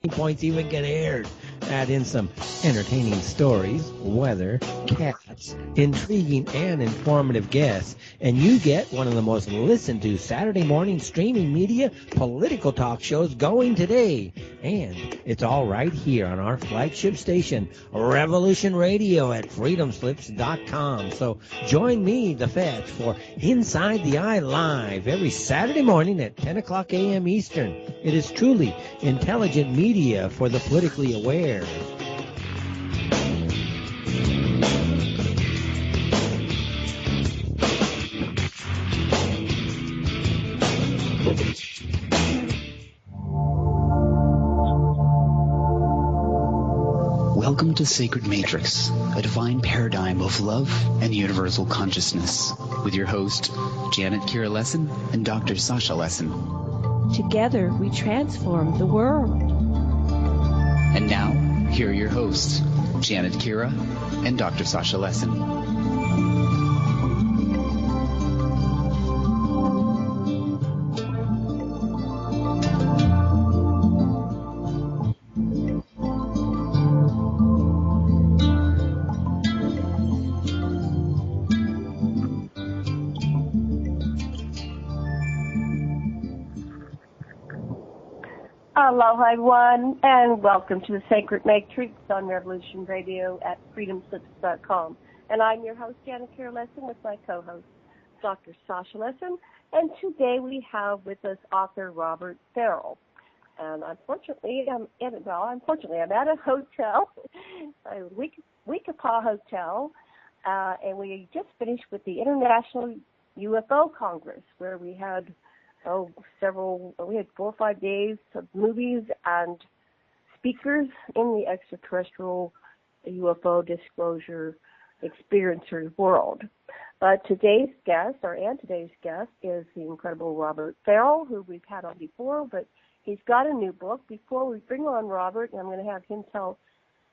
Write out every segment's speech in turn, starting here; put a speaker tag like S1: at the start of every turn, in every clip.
S1: points even get aired. Add in some entertaining stories, weather, cats, intriguing and informative guests, and you get one of the most listened to Saturday morning streaming media political talk shows going today. And it's all right here on our flagship station, Revolution Radio at freedomslips.com. So join me, the Fetch, for Inside the Eye Live every Saturday morning at 10 o'clock a.m. Eastern. It is truly intelligent media for the politically aware.
S2: Welcome to Sacred Matrix, a divine paradigm of love and universal consciousness, with your host, Janet Kira Lessin and Dr. Sasha Lessin.
S3: Together, we transform the world.
S2: And now, here are your hosts, Janet Kira and Dr. Sasha Lessin.
S4: Aloha, everyone, and welcome to the Sacred Matrix on Revolution Radio at freedomslips.com. And I'm your host, Janet Kira Lessin, with my co-host, Dr. Sasha Lessin. And today we have with us author Robert Farrell. And unfortunately, I'm at a hotel, a Wichita Hotel, and we just finished with the International UFO Congress, where we had we had 4 or 5 days of movies and speakers in the extraterrestrial UFO disclosure experiencers world. Today's guest is the incredible Robert Farrell, who we've had on before, but he's got a new book. Before we bring on Robert, I'm going to have him tell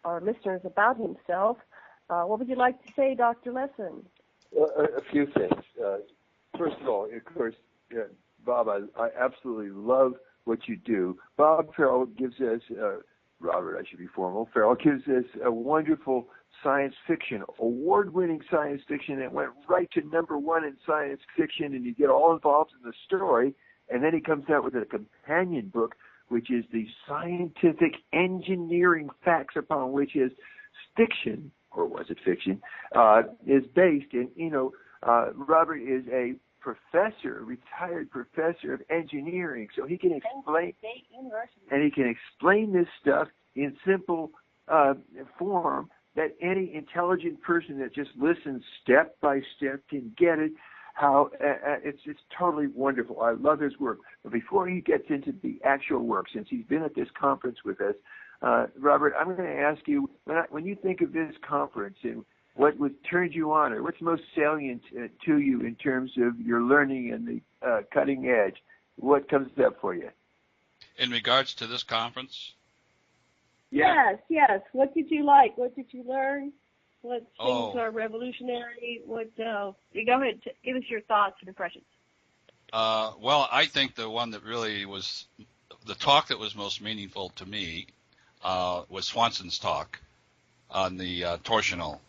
S4: our listeners about himself. What would you like to say, Dr. Lessin?
S5: A few things. First of all, of course, Bob, I absolutely love what you do. Bob Farrell gives us, Robert, I should be formal, Farrell gives us a wonderful science fiction, award-winning science fiction that went right to #1 in science fiction, and you get all involved in the story, and then he comes out with a companion book, which is the scientific engineering facts upon which his fiction, or was it fiction, is based. And, Robert is a retired professor of engineering, so he can explain this stuff in simple form that any intelligent person that just listens step by step can get it. It's totally wonderful. I love his work. But before he gets into the actual work, since he's been at this conference with us, Robert, I'm going to ask you, when you think of this conference and what turned you on, or what's most salient to you in terms of your learning and the cutting edge? What comes up for you?
S6: In regards to this conference?
S4: Yes. What did you like? What did you learn? What things are revolutionary? Go ahead, give us your thoughts and impressions.
S6: Well, I think the one that really was the talk that was most meaningful to me was Swanson's talk on the torsional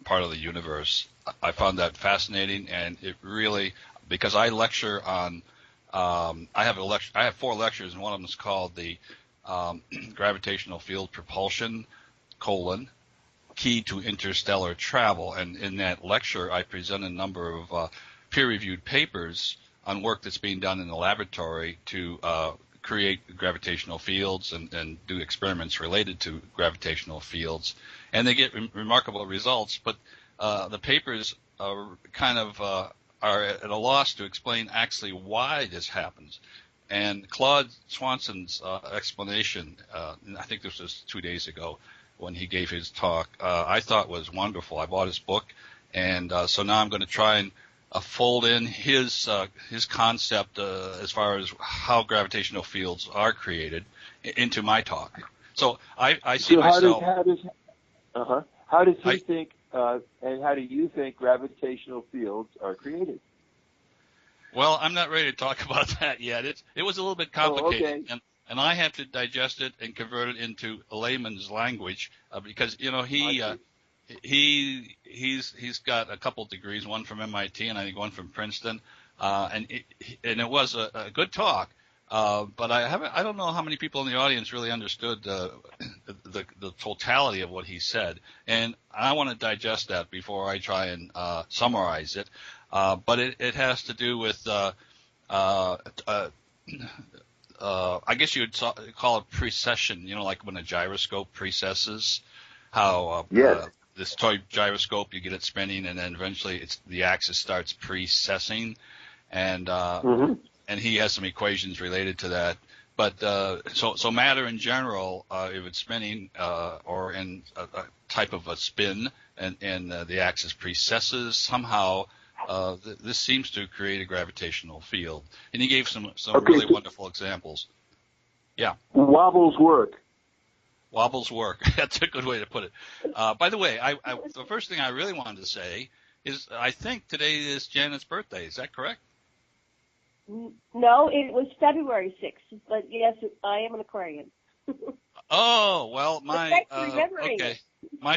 S6: part of the universe. I found that fascinating, and it really, because I lecture on, I have 4 lectures, and one of them is called the Gravitational Field Propulsion, Key to Interstellar Travel. And in that lecture, I present a number of peer-reviewed papers on work that's being done in the laboratory to create gravitational fields and do experiments related to gravitational fields. And they get remarkable results, but the papers are are at a loss to explain actually why this happens. And Claude Swanson's explanation, I think this was 2 days ago when he gave his talk, I thought was wonderful. I bought his book, and so now I'm going to try and fold in his concept as far as how gravitational fields are created into my talk. So I see myself.
S5: How does he think, and how do you think gravitational fields are created?
S6: Well, I'm not ready to talk about that yet. It was a little bit complicated, and I have to digest it and convert it into a layman's language because he's got a couple degrees, one from MIT and I think one from Princeton, and it was a good talk. But I don't know how many people in the audience really understood the totality of what he said, and I want to digest that before I try and summarize it. But it has to do with I guess you would call it precession. Like when a gyroscope precesses, how this toy gyroscope, you get it spinning, and then eventually the axis starts precessing, and and he has some equations related to that. But so matter in general, if it's spinning or in a type of a spin, and the axis precesses somehow, this seems to create a gravitational field. And he gave some really wonderful examples. Yeah.
S5: Wobbles work.
S6: Wobbles work. That's a good way to put it. By the way, the first thing I really wanted to say is I think today is Janet's birthday. Is that correct?
S4: No, it was February 6th, but yes, I am an Aquarian.
S6: Oh, well, my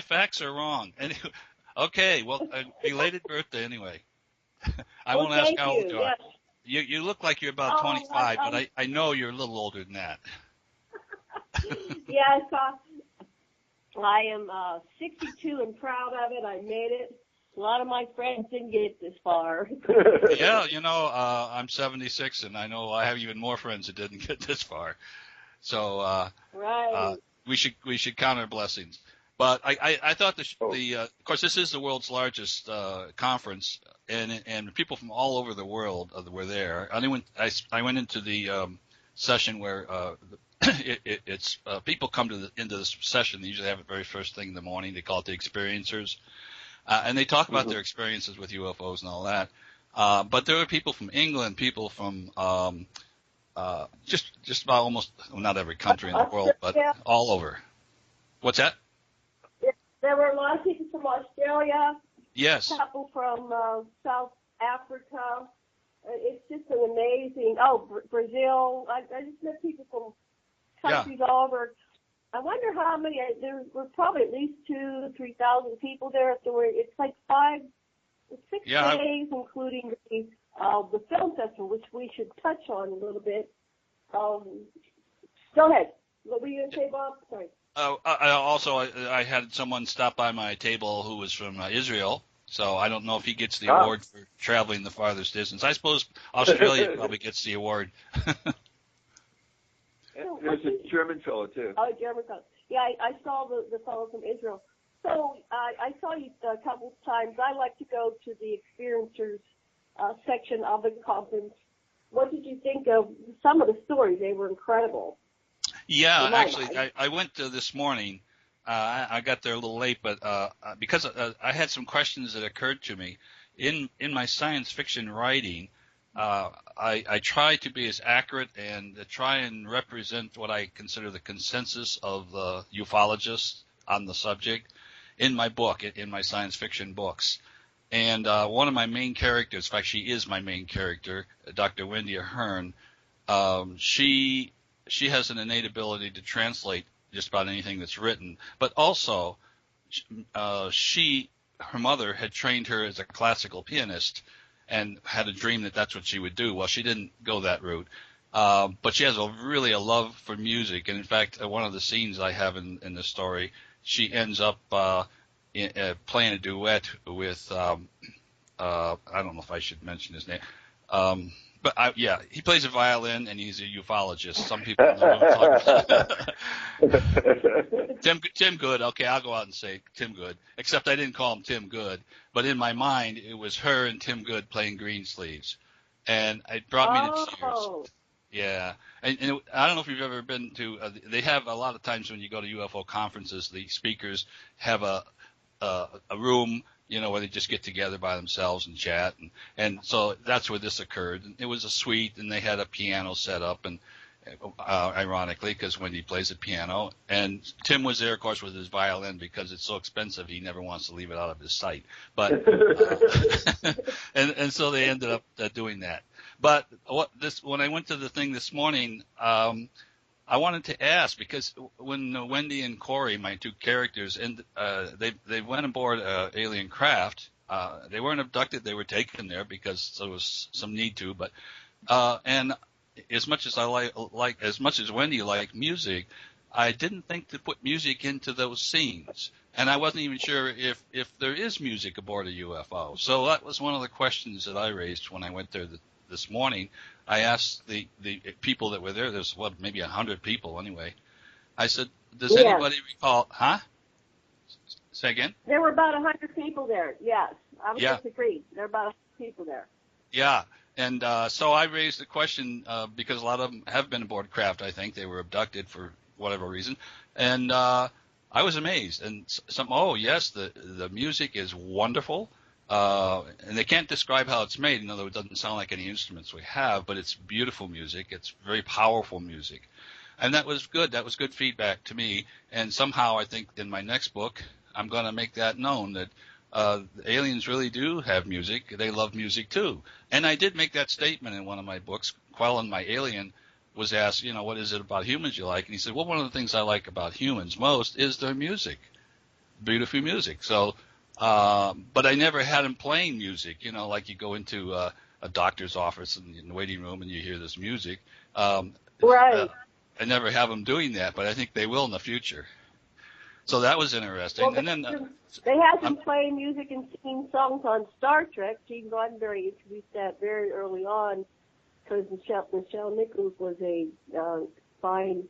S6: facts are wrong. Anyway, okay, well, belated birthday anyway. I won't ask how old you are. Yes. You look like you're about 25, but I know you're a little older than that.
S4: Yes, I am 62 and proud of it. I made it. A lot of my friends didn't get this far.
S6: Yeah, I'm 76, and I know I have even more friends that didn't get this far. So
S4: right.
S6: We should count our blessings. But I thought of course, this is the world's largest conference, and people from all over the world were there. I went into the session where it's people come into this session. They usually have it very first thing in the morning. They call it the experiencers. And they talk about their experiences with UFOs and all that. But there were people from England, people from just about almost, not every country in the world, but all over. What's that?
S4: There were a lot of people from Australia.
S6: Yes.
S4: A couple from South Africa. It's just an amazing. Brazil. I just met people from countries all over. I wonder how many. There were probably at least 2,000 to 3,000 people there. It's like 6 days, including the film festival, which we should touch on a little bit. Go ahead. What were you going to say, Bob? Sorry.
S6: I had someone stop by my table who was from Israel, so I don't know if he gets the award for traveling the farthest distance. I suppose Australia probably gets the award.
S5: There's a German fellow, too.
S4: Oh, German fellow. Yeah, I saw the fellow from Israel. So I saw you a couple of times. I like to go to the experiencers section of the conference. What did you think of some of the stories? They were incredible.
S6: Yeah, actually, I went this morning. I got there a little late, but because I had some questions that occurred to me. In my science fiction writing, I try to be as accurate and try and represent what I consider the consensus of the ufologists on the subject in my book, in my science fiction books. And one of my main characters, in fact, she is my main character, Dr. Wendy Ahern. She has an innate ability to translate just about anything that's written, but also her mother had trained her as a classical pianist and had a dream that that's what she would do. Well, she didn't go that route, but she has a love for music. And in fact, one of the scenes I have in the story, she ends up playing a duet with I don't know if I should mention his name. But he plays a violin and he's a ufologist. Some people know what I'm talking about. Tim Good. Okay, I'll go out and say Tim Good. Except I didn't call him Tim Good, but in my mind it was her and Tim Good playing Greensleeves, and it brought me to tears. Yeah, and I don't know if you've ever been to. They have a lot of times when you go to UFO conferences, the speakers have a room, where they just get together by themselves and chat, and so that's where this occurred. It was a suite, and they had a piano set up, and ironically, because Wendy plays the piano, and Tim was there, of course, with his violin because it's so expensive he never wants to leave it out of his sight. But and so they ended up doing that. But when I went to the thing this morning, I wanted to ask, because when Wendy and Corey, my two characters, and they went aboard alien craft, they weren't abducted; they were taken there because there was some need to. But and as much as I as much as Wendy liked music, I didn't think to put music into those scenes, and I wasn't even sure if there is music aboard a UFO. So that was one of the questions that I raised when I went there this morning. I asked the people that were there. There's maybe 100 people anyway. I said, "Does anybody recall?" Huh? Say again?
S4: There were about 100 people there. Yes, I was disagreed. There were about 100 people there.
S6: Yeah. And so I raised the question because a lot of them have been aboard craft. I think they were abducted for whatever reason, and I was amazed. And yes, the music is wonderful, and they can't describe how it's made. In other words, it doesn't sound like any instruments we have, but it's beautiful music. It's very powerful music, and that was good. That was good feedback to me. And somehow I think in my next book I'm going to make that known that aliens really do have music. They love music too. And I did make that statement in one of my books. Quellen, my alien, was asked, what is it about humans you like? And he said, well, one of the things I like about humans most is their music, beautiful music. So, but I never had him playing music, like you go into a doctor's office in the waiting room and you hear this music.
S4: Right.
S6: I never have them doing that, but I think they will in the future. So that was interesting.
S4: Well,
S6: and then
S4: they had them playing music and singing songs on Star Trek. Gene Roddenberry introduced that very early on because Michelle Nichols was a fine,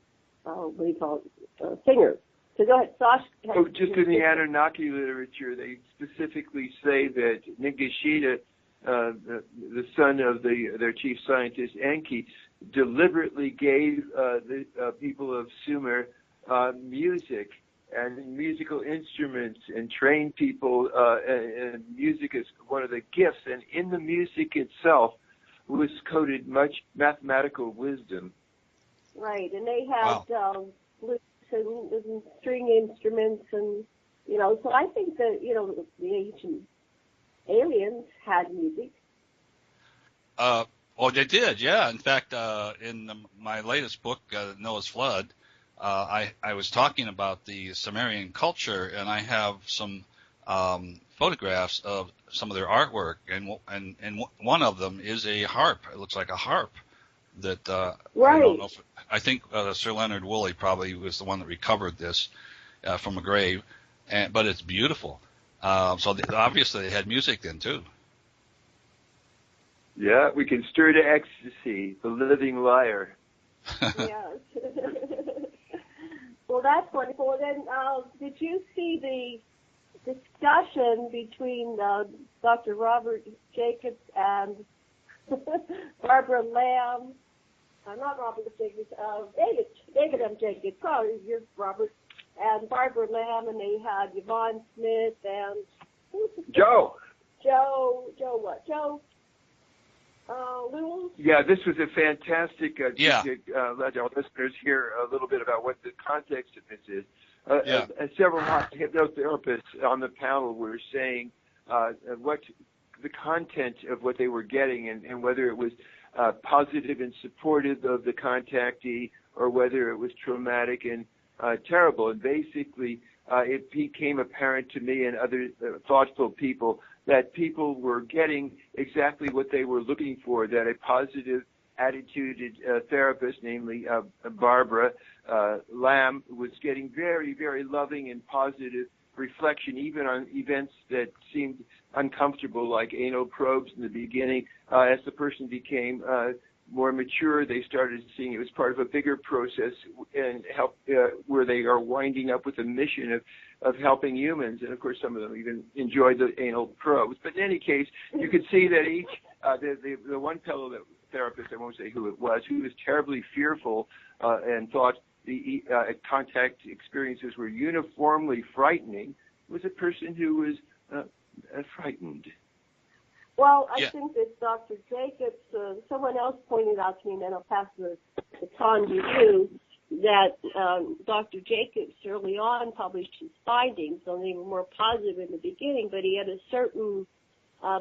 S4: singer. So go ahead, Sasha.
S5: Just in the Anunnaki literature, they specifically say that Nagashita, the son of their chief scientist Enki, deliberately gave the people of Sumer music and musical instruments and trained people, and music is one of the gifts. And in the music itself was coded much mathematical wisdom.
S4: Right, and they had flutes and string instruments, and so I think that the ancient aliens had music.
S6: They did, yeah. In fact, in my latest book, Noah's Flood, I was talking about the Sumerian culture, and I have some photographs of some of their artwork, and one of them is a harp. It looks like a harp that
S4: right.
S6: I don't know if, I think Sir Leonard Woolley probably was the one that recovered this from a grave, but it's beautiful. So obviously they had music then too.
S5: Yeah, we can stir to ecstasy, the living lyre.
S4: Yes. Well, that's wonderful. Then, did you see the discussion between Dr. Robert Jacobs and Barbara Lamb? Not Robert Jacobs, David M. Jacobs. Sorry, you're Robert. And Barbara Lamb, and they had Yvonne Smith and
S5: Joe. Lewis? Yeah, this was a fantastic. Let our listeners hear a little bit about what the context of this is. Several hypnotherapists on the panel were saying what the content of what they were getting and whether it was positive and supportive of the contactee or whether it was traumatic and terrible. And basically, it became apparent to me and other thoughtful people that people were getting exactly what they were looking for, that a positive attituded therapist, namely Barbara Lamb, was getting very, very loving and positive reflection, even on events that seemed uncomfortable, like anal probes in the beginning. As the person became more mature, they started seeing it was part of a bigger process and help where they are winding up with a mission of helping humans. And of course, some of them even enjoyed the anal probes. But in any case, you could see that each the one fellow therapist, I won't say who it was, who was terribly fearful and thought the contact experiences were uniformly frightening, was a person who was frightened.
S4: Well, I think that Dr. Jacobs, someone else pointed out to me, and then I'll pass the baton to you, that Dr. Jacobs early on published his findings, and they were more positive in the beginning, but he had a certain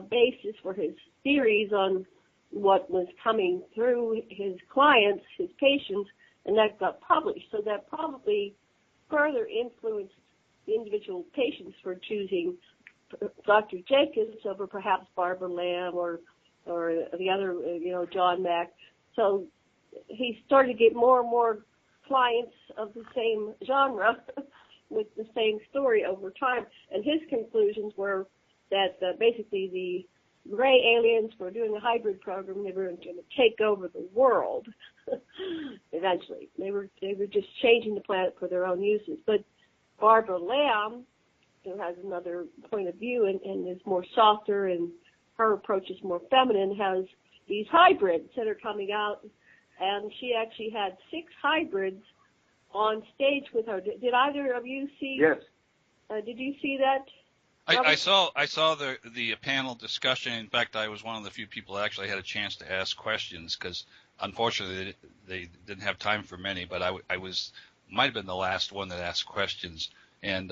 S4: basis for his theories on what was coming through his clients, his patients, and that got published. So that probably further influenced the individual patients for choosing Dr. Jacobs over perhaps Barbara Lamb or the other, John Mack. So he started to get more and more clients of the same genre with the same story over time. And his conclusions were that basically the gray aliens were doing a hybrid program. They were going to take over the world eventually. They were just changing the planet for their own uses. But Barbara Lamb, who has another point of view and is more softer, and her approach is more feminine, has these hybrids that are coming out. And she actually had 6 hybrids on stage with her. Did either of you see?
S5: Yes.
S4: Did you see that?
S6: I saw the panel discussion. In fact, I was one of the few people that actually had a chance to ask questions because, unfortunately, they didn't have time for many. But I might have been the last one that asked questions, and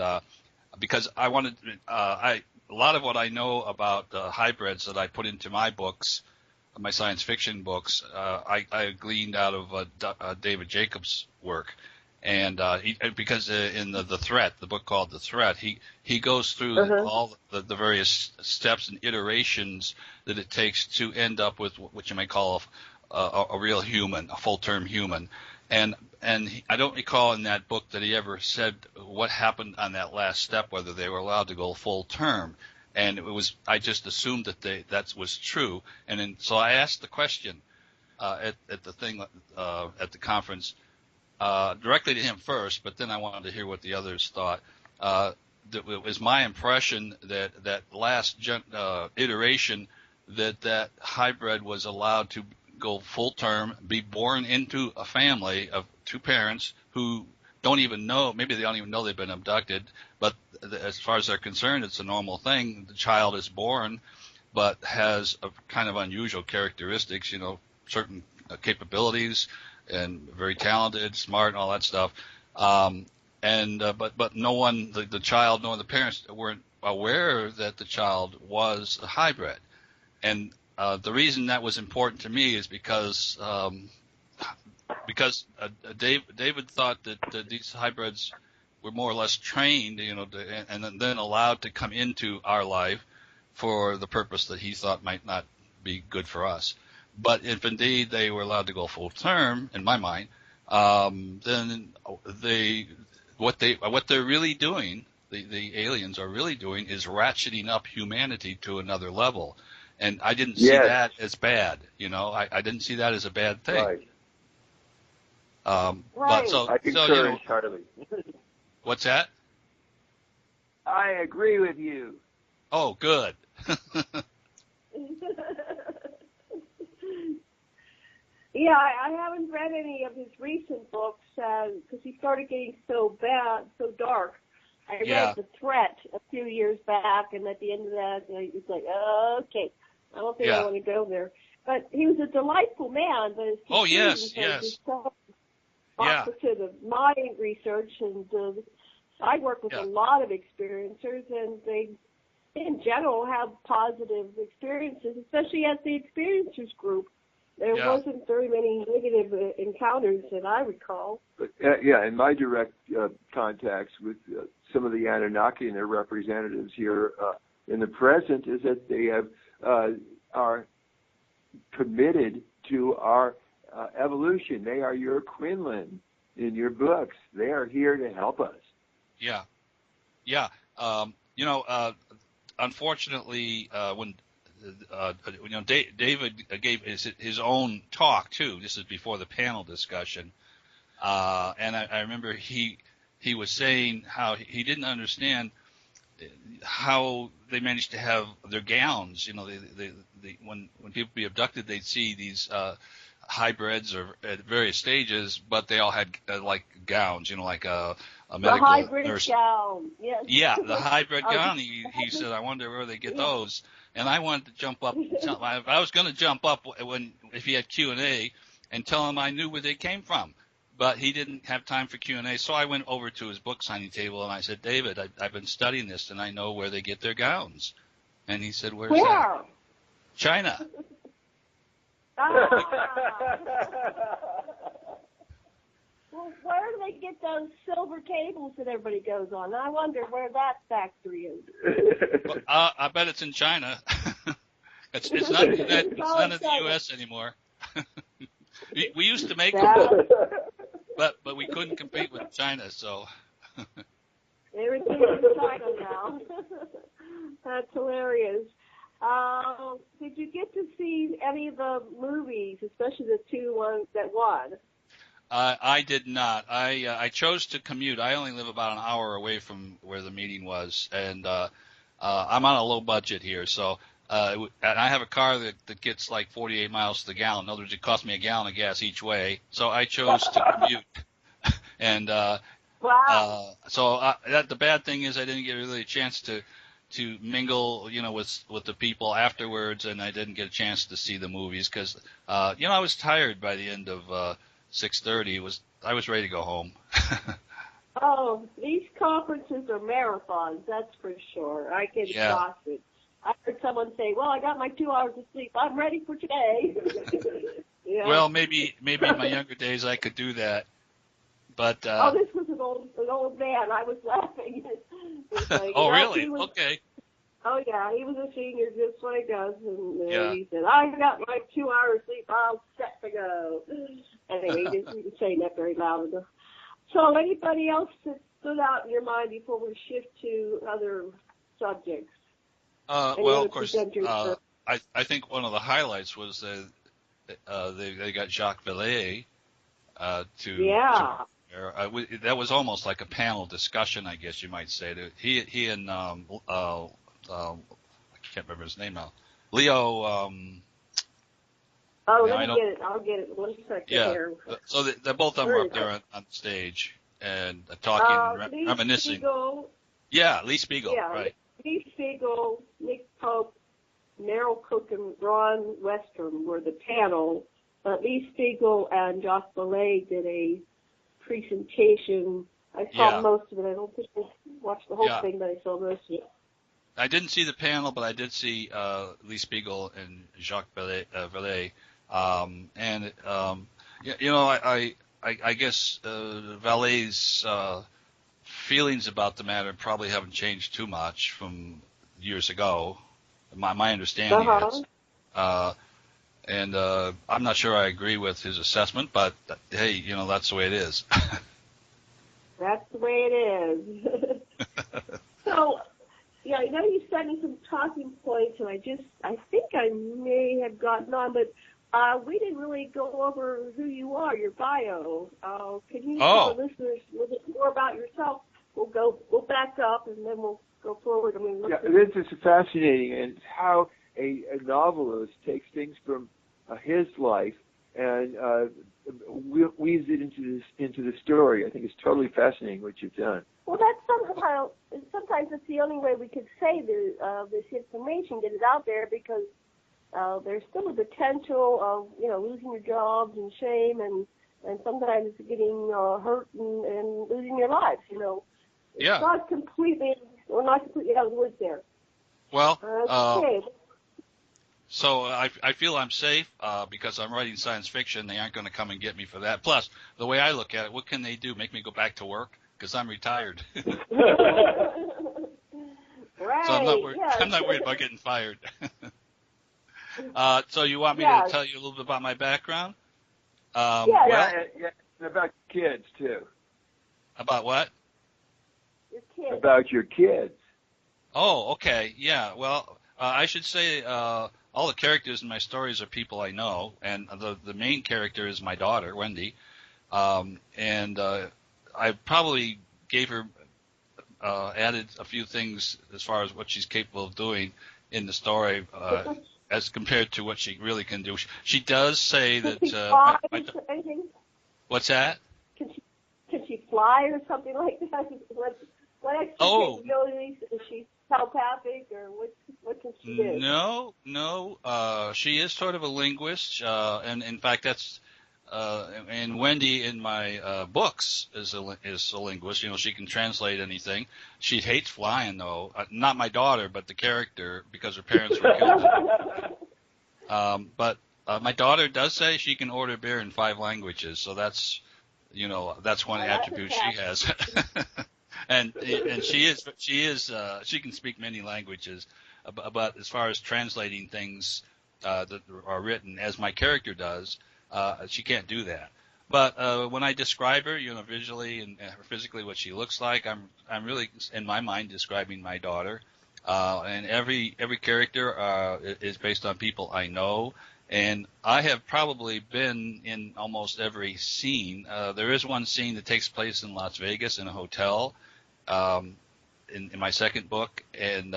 S6: because I wanted a lot of what I know about hybrids that I put into my books, my science fiction books, I gleaned out of David Jacobs' work. And because in the Threat, the book called The Threat, he goes through all the various steps and iterations that it takes to end up with what you may call a real human, a full-term human. And I don't recall in that book that he ever said what happened on that last step, whether they were allowed to go full-term. And I just assumed that was true. And so I asked the question at the thing at the conference. Directly to him first, but then I wanted to hear what the others thought. It was my impression that last iteration that hybrid was allowed to go full term, be born into a family of 2 parents who don't even know, maybe they don't even know they've been abducted, but as far as they're concerned, it's a normal thing. The child is born, but has a kind of unusual characteristics, certain capabilities, and very talented, smart, and all that stuff. But no one, the child, nor the parents weren't aware that the child was a hybrid. And the reason that was important to me is because David thought that these hybrids were more or less trained, and then allowed to come into our life for the purpose that he thought might not be good for us. But if indeed they were allowed to go full term, in my mind, then what they're really doing, the aliens are really doing, is ratcheting up humanity to another level. And I didn't see that as bad. I didn't see that as a bad thing.
S5: Right.
S4: Right.
S5: I concur entirely.
S6: What's that?
S5: I agree with you.
S6: Oh, good.
S4: Yeah, I haven't read any of his recent books because he started getting so bad, so dark. I read The Threat a few years back, and at the end of that, it's like, okay, I don't think I want to go there. But he was a delightful man. But
S6: yes.
S4: Opposite of my research, and I work with a lot of experiencers, and they, in general, have positive experiences, especially at the experiencers group. There wasn't very many negative encounters that I recall.
S5: But, in my direct contacts with some of the Anunnaki and their representatives here in the present is that they are committed to our evolution. They are your Quinlan in your books. They are here to help us.
S6: Yeah. Unfortunately, when David gave his own talk too. This is before the panel discussion, and I remember he was saying how he didn't understand how they managed to have their gowns. When people be abducted, they'd see these hybrids or at various stages, but they all had like gowns. Like a medical
S4: the hybrid
S6: nurse.
S4: Gown. Yes.
S6: Yeah, the hybrid gown. He said, I wonder where they get those. And I wanted to jump up. I was going to jump up if he had Q&A and tell him I knew where they came from. But he didn't have time for Q&A, so I went over to his book signing table and I said, David, I've been studying this and I know where they get their gowns. And he said, Where's that? China.
S4: Well, where do they get those silver cables that everybody goes on? I wonder where that factory is.
S6: Well, I bet it's in China. it's not in the U.S. anymore. we used to make them, but we couldn't compete with China, so.
S4: Everything's in China now. That's hilarious. Did you get to see any of the movies, especially the two ones that won?
S6: I did not. I chose to commute. I only live about an hour away from where the meeting was, and I'm on a low budget here. So, and I have a car that gets like 48 miles to the gallon. In other words, it cost me a gallon of gas each way. So I chose to commute. And
S4: wow.
S6: So the bad thing is I didn't get really a chance to mingle, with the people afterwards, and I didn't get a chance to see the movies because, I was tired by the end of 6:30. I was ready to go home.
S4: Oh, these conferences are marathons, that's for sure. I get exhausted. I heard someone say, "Well, I got my 2 hours of sleep. I'm ready for today."
S6: Well, maybe in my younger days I could do that, but
S4: this was an old man. I was laughing. Like,
S6: oh, really? Okay.
S4: Oh, yeah, he was a senior, just what he does. And he said, "I got my 2 hours sleep. I'm set to go." Anyway, he didn't say that very loud enough. So anybody else that stood out in your mind before we shift to other subjects?
S6: Well, of course, I think one of the highlights was they got Jacques Vallée that was almost like a panel discussion, I guess you might say. He and I can't remember his name now. Leo.
S4: I'll get it. 1 second here.
S6: So they both of them were up there on stage and talking, reminiscing.
S4: Spiegel.
S6: Yeah, Lee Spiegel, right.
S4: Lee Spiegel, Nick Pope, Meryl Cook, and Ron Westrom were the panel. Lee Spiegel and Jacques Vallée did a presentation. I saw most of it. I don't think I watched the whole thing, but I saw most of it.
S6: I didn't see the panel, but I did see Lee Spiegel and Jacques Vallée. I guess Vallée's feelings about the matter probably haven't changed too much from years ago. My understanding is. And I'm not sure I agree with his assessment, but hey, that's the way it is.
S4: That's the way it is. So, I know you sent me some talking points, and I think I may have gotten on, but we didn't really go over who you are, your bio. Can you tell the listeners a little bit more about yourself? We'll back up, and then we'll go forward.
S5: This is fascinating, and how a novelist takes things from his life and weaves it into the story. I think it's totally fascinating what you've done.
S4: Well, sometimes it's the only way we could say this information, get it out there, because there's still a potential of losing your jobs and shame and sometimes getting hurt and losing your lives. It's not completely out of the woods there.
S6: Well,
S4: okay.
S6: So I feel I'm safe because I'm writing science fiction. They aren't going to come and get me for that. Plus, the way I look at it, what can they do? Make me go back to work? Because I'm retired.
S4: Right.
S6: So I'm not worried about getting fired. So you want me to tell you a little bit about my background?
S5: And about kids, too.
S6: About what?
S4: Your kids.
S5: About your kids.
S6: Oh, okay. Yeah, well, I should say all the characters in my stories are people I know, and the main character is my daughter, Wendy. And I probably gave her added a few things as far as what she's capable of doing in the story as compared to what she really can do. She does say that. What's that?
S4: Can she fly or something like that? What extra capabilities? Is she telepathic, or what can she do?
S6: No. She is sort of a linguist, and in fact, that's. And Wendy in my books is a linguist. She can translate anything. She hates flying, though. Not my daughter, but the character, because her parents were killed. But my daughter does say she can order beer in 5 languages, so that's, That's one attribute she has. and she can speak many languages, but as far as translating things that are written as my character does, she can't do that. But when I describe her, visually and physically what she looks like, I'm really in my mind describing my daughter. And every character is based on people I know. And I have probably been in almost every scene. There is one scene that takes place in Las Vegas in a hotel in my second book. And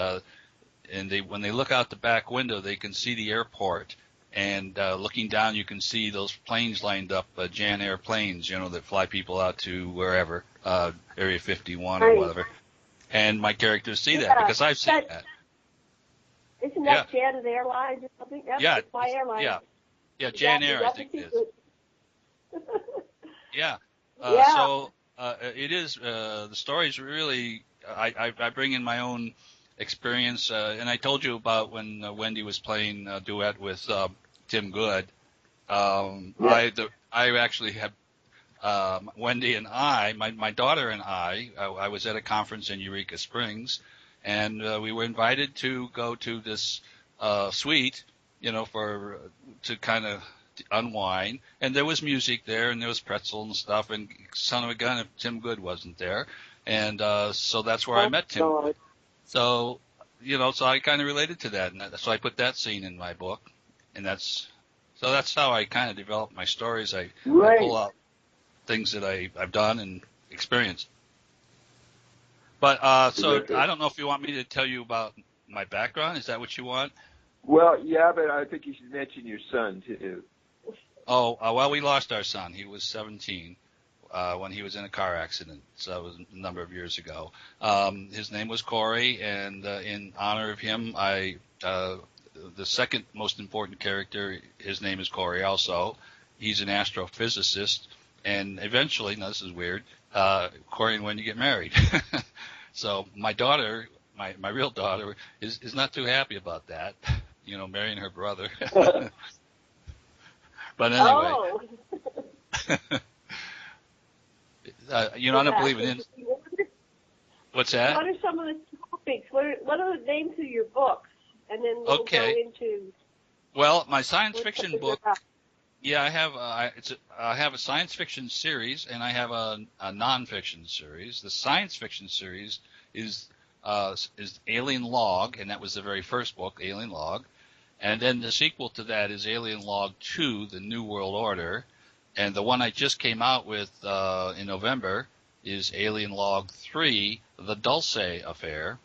S6: when they look out the back window, they can see the airport. And looking down, you can see those planes lined up, Jan Air planes, that fly people out to wherever, Area 51 or whatever. And my characters see that because I've seen that.
S4: Isn't that Janet Airlines or something? That's my airline.
S6: Yeah, Jan Air, I think it is. Yeah. So it is. The story's really. I bring in my own experience, and I told you about when Wendy was playing a duet with Tim Good. I actually had Wendy and my daughter and I was at a conference in Eureka Springs, and we were invited to go to this suite, to kind of unwind. And there was music there, and there was pretzel and stuff. And son of a gun, if Tim Good wasn't there, and so that's where I met Tim. So so I kind of related to that, and so I put that scene in my book, and that's how I kind of develop my stories. I pull out things that I've done and experienced. But so I don't know if you want me to tell you about my background. Is that what you want?
S5: Well, yeah, but I think you should mention your son too.
S6: Oh, well, we lost our son. He was 17 when he was in a car accident. So it was a number of years ago. His name was Corey, and in honor of him, the second most important character, his name is Corey also. He's an astrophysicist. And eventually, now this is weird, Corey and Wendy get married. So my daughter, my real daughter, is not too happy about that, marrying her brother. But anyway, I don't believe in. What's that?
S4: What are some of the topics? What are the names of your books? And then we'll go into.
S6: Well, my science fiction book. Yeah, I have a science fiction series, and I have a nonfiction series. The science fiction series is Alien Log, and that was the very first book, Alien Log. And then the sequel to that is Alien Log 2, The New World Order. And the one I just came out with in November is Alien Log 3, The Dulce Affair.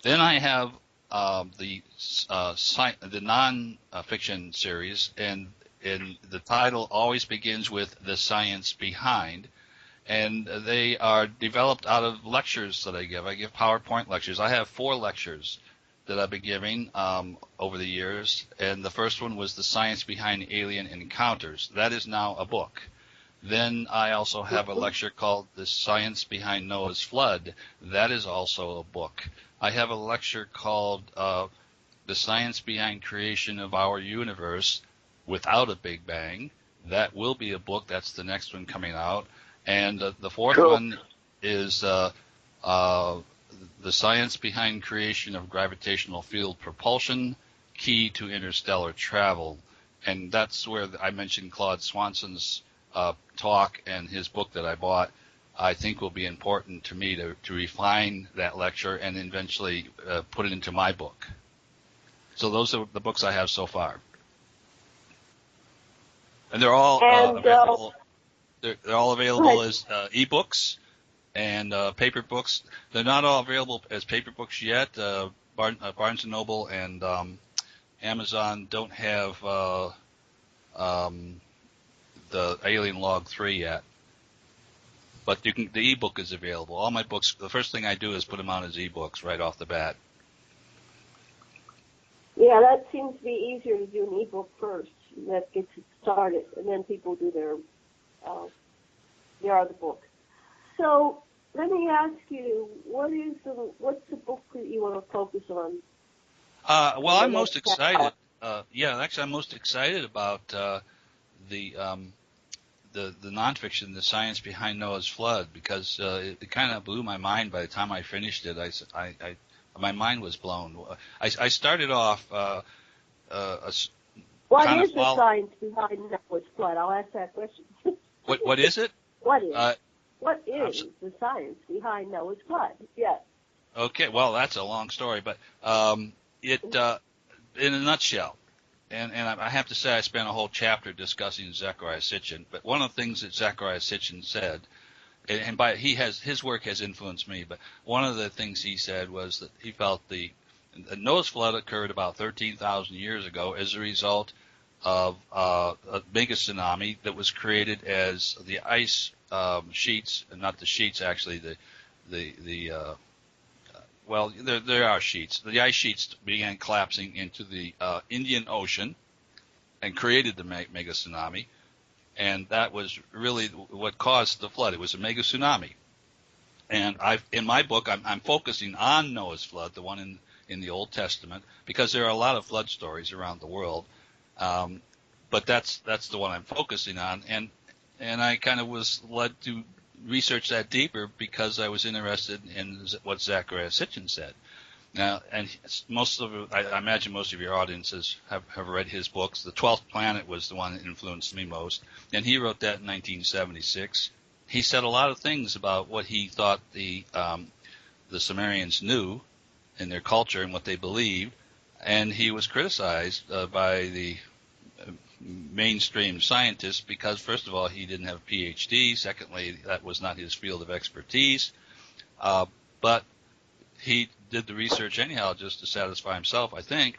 S6: Then I have the non-fiction series, and the title always begins with The Science Behind, and they are developed out of lectures that I give. I give PowerPoint lectures. I have 4 lectures that I've been giving over the years, and the first one was The Science Behind Alien Encounters. That is now a book. Then I also have a lecture called The Science Behind Noah's Flood. That is also a book. I have a lecture called The Science Behind Creation of Our Universe Without a Big Bang. That will be a book. That's the next one coming out. And the fourth one is The Science Behind Creation of Gravitational Field Propulsion, Key to Interstellar Travel. And that's where I mentioned Claude Swanson's talk, and his book that I bought, I think will be important to me to refine that lecture and eventually put it into my book. So those are the books I have so far. And they're all available. They're all available as ebooks and paper books. They're not all available as paper books yet. Barnes & Noble and Amazon don't have the Alien Log 3 yet. But the ebook is available. All my books, the first thing I do is put them out as ebooks right off the bat.
S4: Yeah, that seems to be easier to do an ebook first. That gets it started, and then people do their other book. So let me ask you, what's the book that you want to focus on?
S6: Well, I'm most excited. I'm most excited about the the nonfiction, the science behind Noah's flood, because it kind of blew my mind by the time I finished it. My mind was blown. I started off.
S4: What is the science behind Noah's flood? I'll ask that question.
S6: What is it?
S4: What is the science behind Noah's flood? Yes.
S6: Okay, well, that's a long story, but it in a nutshell. And I have to say I spent a whole chapter discussing Zecharia Sitchin, but one of the things that Zecharia Sitchin said, and his work has influenced me, but one of the things he said was that he felt the Noah's flood occurred about 13,000 years ago as a result of a mega tsunami that was created as the ice sheets, not the sheets actually, well, there are sheets. The ice sheets began collapsing into the Indian Ocean and created the mega tsunami, and that was really what caused the flood. It was a mega tsunami. And in my book, I'm focusing on Noah's flood, the one in the Old Testament, because there are a lot of flood stories around the world. But that's the one I'm focusing on, and I kind of was led to research that deeper because I was interested in what Zecharia Sitchin said. Now, and I imagine most of your audiences have read his books. The 12th Planet was the one that influenced me most, and he wrote that in 1976. He said a lot of things about what he thought the Sumerians knew in their culture and what they believed, and he was criticized by the mainstream scientists because, first of all, he didn't have a PhD. Secondly, that was not his field of expertise. But he did the research anyhow just to satisfy himself, I think.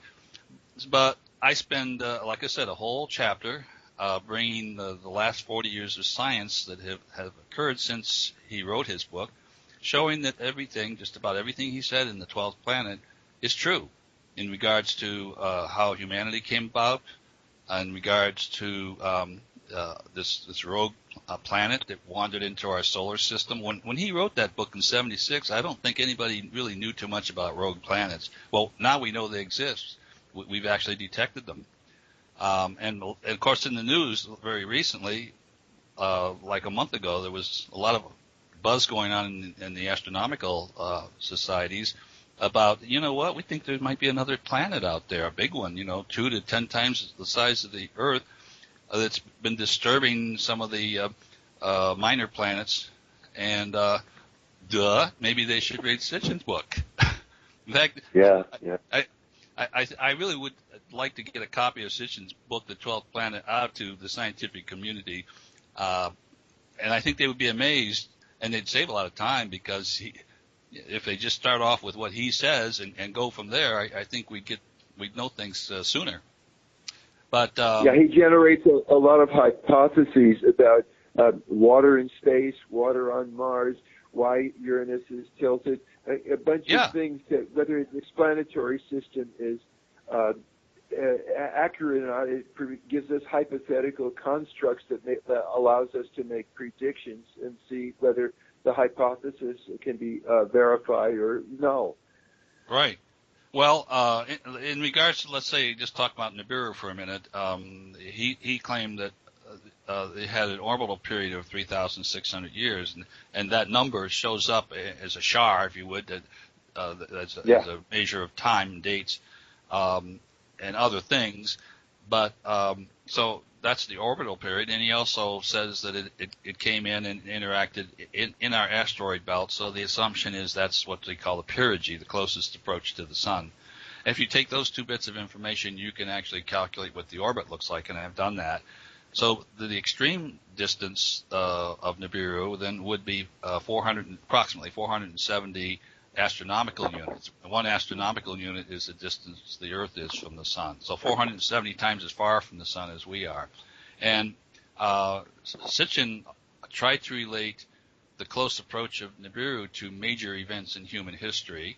S6: But I spend, like I said, a whole chapter bringing the last 40 years of science that have occurred since he wrote his book, showing that just about everything he said in the 12th Planet is true in regards to how humanity came about, in regards to this rogue planet that wandered into our solar system. When he wrote that book in 76, I don't think anybody really knew too much about rogue planets. Well, now we know they exist. We've actually detected them. And of course, in the news very recently, like a month ago, there was a lot of buzz going on in the astronomical societies about, you know what, we think there might be another planet out there, a big one, 2 to 10 times the size of the Earth, that's been disturbing some of the minor planets, and maybe they should read Sitchin's book. In fact, I really would like to get a copy of Sitchin's book, The 12th Planet, out to the scientific community, and I think they would be amazed, and they'd save a lot of time because if they just start off with what he says and go from there, I think we'd know things sooner. But
S5: he generates a lot of hypotheses about water in space, water on Mars, why Uranus is tilted, a bunch of things that whether this planetary system is accurate or not, it gives us hypothetical constructs that allows us to make predictions and see whether the hypothesis can be verified or no.
S6: Right. Well, in regards to, let's say, just talk about Nibiru for a minute, he claimed that they had an orbital period of 3,600 years, and that number shows up as a shar, if you would, as a measure of time and dates and other things. But so that's the orbital period, and he also says that it came in and interacted in our asteroid belt, so the assumption is that's what they call the perigee, the closest approach to the sun. If you take those two bits of information, you can actually calculate what the orbit looks like, and I've done that. So the extreme distance of Nibiru then would be approximately 470 astronomical units. One astronomical unit is the distance the Earth is from the sun. So 470 times as far from the sun as we are. And Sitchin tried to relate the close approach of Nibiru to major events in human history.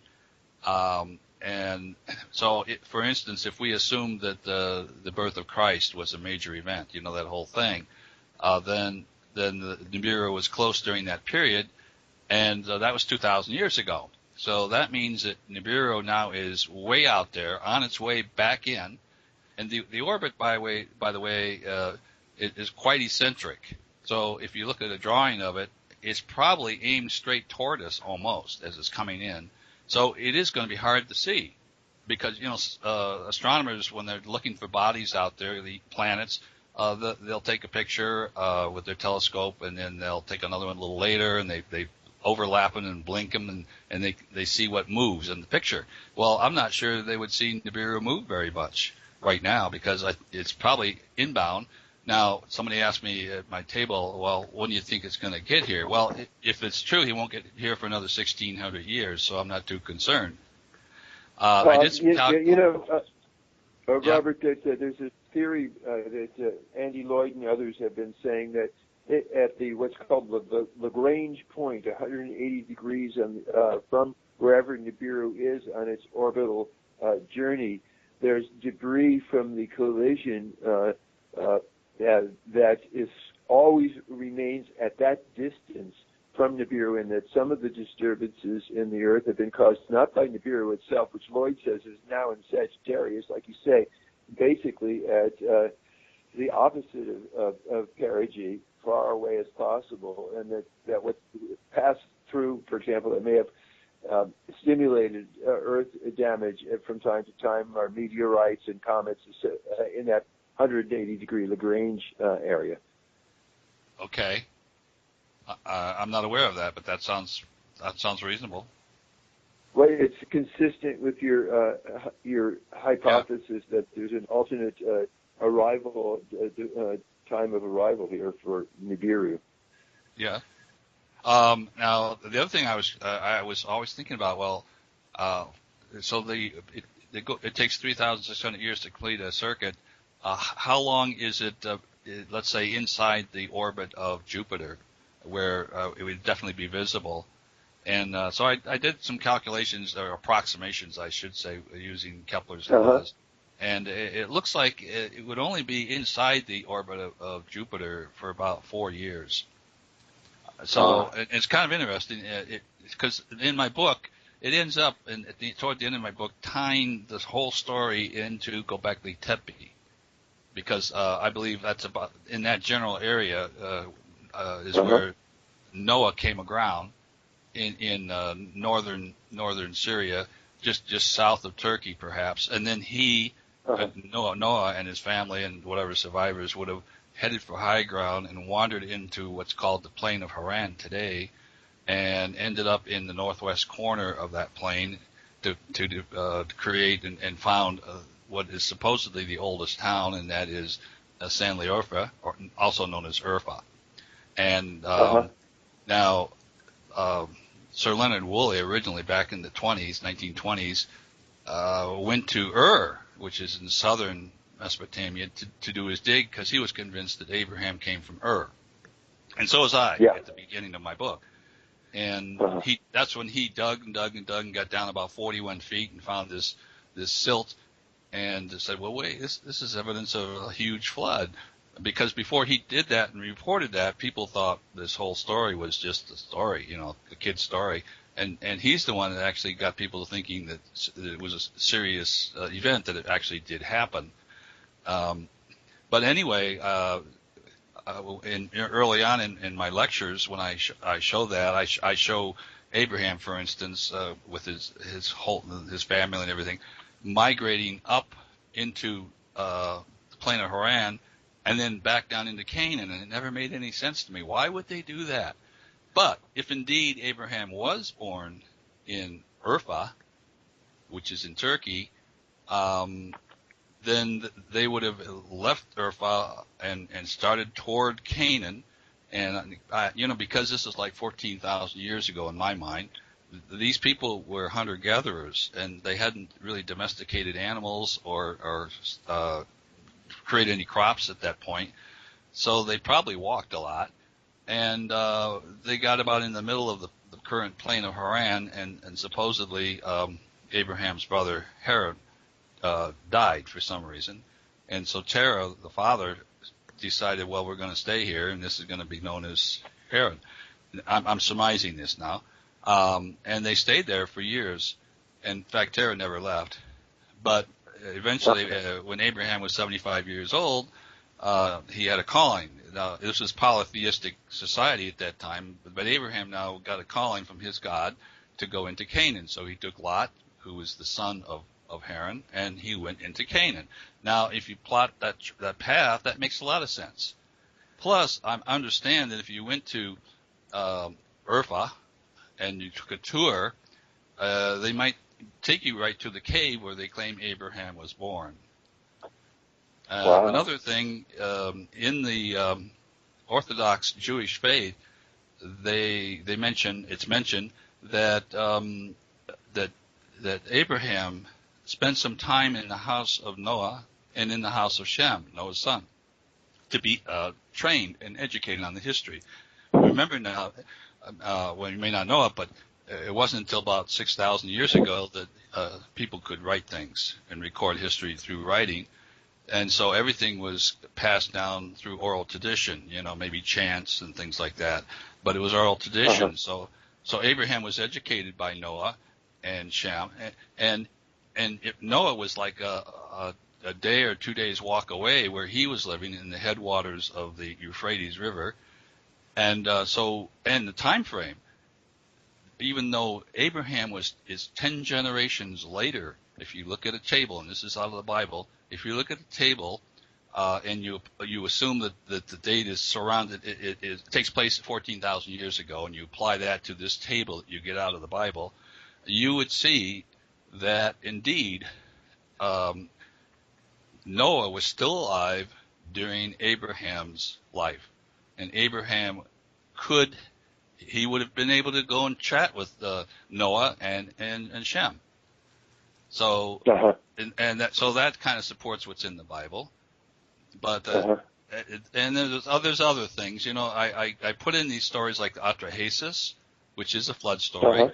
S6: And so, for instance, if we assume that the birth of Christ was a major event, that whole thing, then the Nibiru was close during that period, and that was 2,000 years ago. So that means that Nibiru now is way out there, on its way back in, and the orbit, by the way, it is quite eccentric. So So if you look at a drawing of it, it's probably aimed straight toward us almost as it's coming in. So it is going to be hard to see because, astronomers, when they're looking for bodies out there, the planets, they'll take a picture with their telescope, and then they'll take another one a little later, and they overlap them and blink them, and they see what moves in the picture. Well, I'm not sure they would see Nibiru move very much right now because it's probably inbound. Now, somebody asked me at my table, well, when do you think it's going to get here? Well, if it's true, he won't get here for another 1,600 years, so I'm not too concerned. I did some
S5: Robert, there's a theory that Andy Lloyd and others have been saying that at the what's called the Lagrange point, 180 degrees from wherever Nibiru is on its orbital journey, there's debris from the collision that is always remains at that distance from Nibiru, and that some of the disturbances in the Earth have been caused not by Nibiru itself, which Lloyd says is now in Sagittarius, like you say, basically at the opposite of perigee, far away as possible, and that what passed through, for example, that may have stimulated Earth damage from time to time are meteorites and comets in that 180-degree Lagrange area.
S6: Okay. I'm not aware of that, but that sounds reasonable.
S5: Well, it's consistent with your hypothesis that there's an alternate arrival time of arrival here for Nibiru.
S6: Yeah. Now the other thing I was always thinking about. So it takes 3,600 years to complete a circuit. How long is it? Let's say inside the orbit of Jupiter, where it would definitely be visible. And so I did some calculations, or approximations, I should say, using Kepler's laws. And it looks like it would only be inside the orbit of Jupiter for about 4 years. So it's kind of interesting, because in my book, it ends up, toward the end of my book, tying this whole story into Göbekli Tepe, because I believe that's about, in that general area is where Noah came aground in northern Syria, just south of Turkey perhaps, and then Noah and his family and whatever survivors would have headed for high ground and wandered into what's called the plain of Haran today, and ended up in the northwest corner of that plain to create and found what is supposedly the oldest town, and that is San Leorfa, or also known as Urfa. And now Sir Leonard Woolley, originally back in the 1920s, went to Ur, which is in southern Mesopotamia, to do his dig, because he was convinced that Abraham came from Ur. And so was I at the beginning of my book. And that's when he dug and got down about 41 feet and found this silt, and said, well, wait, this is evidence of a huge flood. Because before he did that and reported that, people thought this whole story was just a story, a kid's story. And he's the one that actually got people thinking that it was a serious event, that it actually did happen. But anyway, early on in my lectures, when I show that, I show Abraham, for instance, with his family and everything, migrating up into the plain of Haran, and then back down into Canaan, and it never made any sense to me. Why would they do that? But if indeed Abraham was born in Urfa, which is in Turkey, then they would have left Urfa and started toward Canaan. And, because this is like 14,000 years ago in my mind, these people were hunter-gatherers, and they hadn't really domesticated animals or create any crops at that point, so they probably walked a lot, and they got about in the middle of the current plain of Haran, and supposedly Abraham's brother Herod died for some reason, and so Terah, the father, decided, well, we're going to stay here, and this is going to be known as Haran. I'm surmising this now, and they stayed there for years. In fact, Terah never left, but eventually, when Abraham was 75 years old, he had a calling. Now, this was polytheistic society at that time, but Abraham now got a calling from his God to go into Canaan. So he took Lot, who was the son of Haran, and he went into Canaan. Now, if you plot that path, that makes a lot of sense. Plus, I understand that if you went to Urfa and you took a tour, they might take you right to the cave where they claim Abraham was born.
S5: Wow.
S6: Another thing, in the Orthodox Jewish faith, it's mentioned that that Abraham spent some time in the house of Noah and in the house of Shem, Noah's son, to be trained and educated on the history. Remember now, well, you may not know it, but it wasn't until about 6,000 years ago that people could write things and record history through writing. And so everything was passed down through oral tradition, maybe chants and things like that. But it was oral tradition. So Abraham was educated by Noah and Shem. And if Noah was like a day or 2 days walk away where he was living in the headwaters of the Euphrates River. And the time frame, even though Abraham is 10 generations later, if you look at a table, and this is out of the Bible, if you look at the table and you assume that the date is surrounded, it takes place 14,000 years ago, and you apply that to this table that you get out of the Bible, you would see that indeed Noah was still alive during Abraham's life, and Abraham he would have been able to go and chat with Noah and Shem. So so that kind of supports what's in the Bible, but and there's other things. I put in these stories like the Atrahasis, which is a flood story,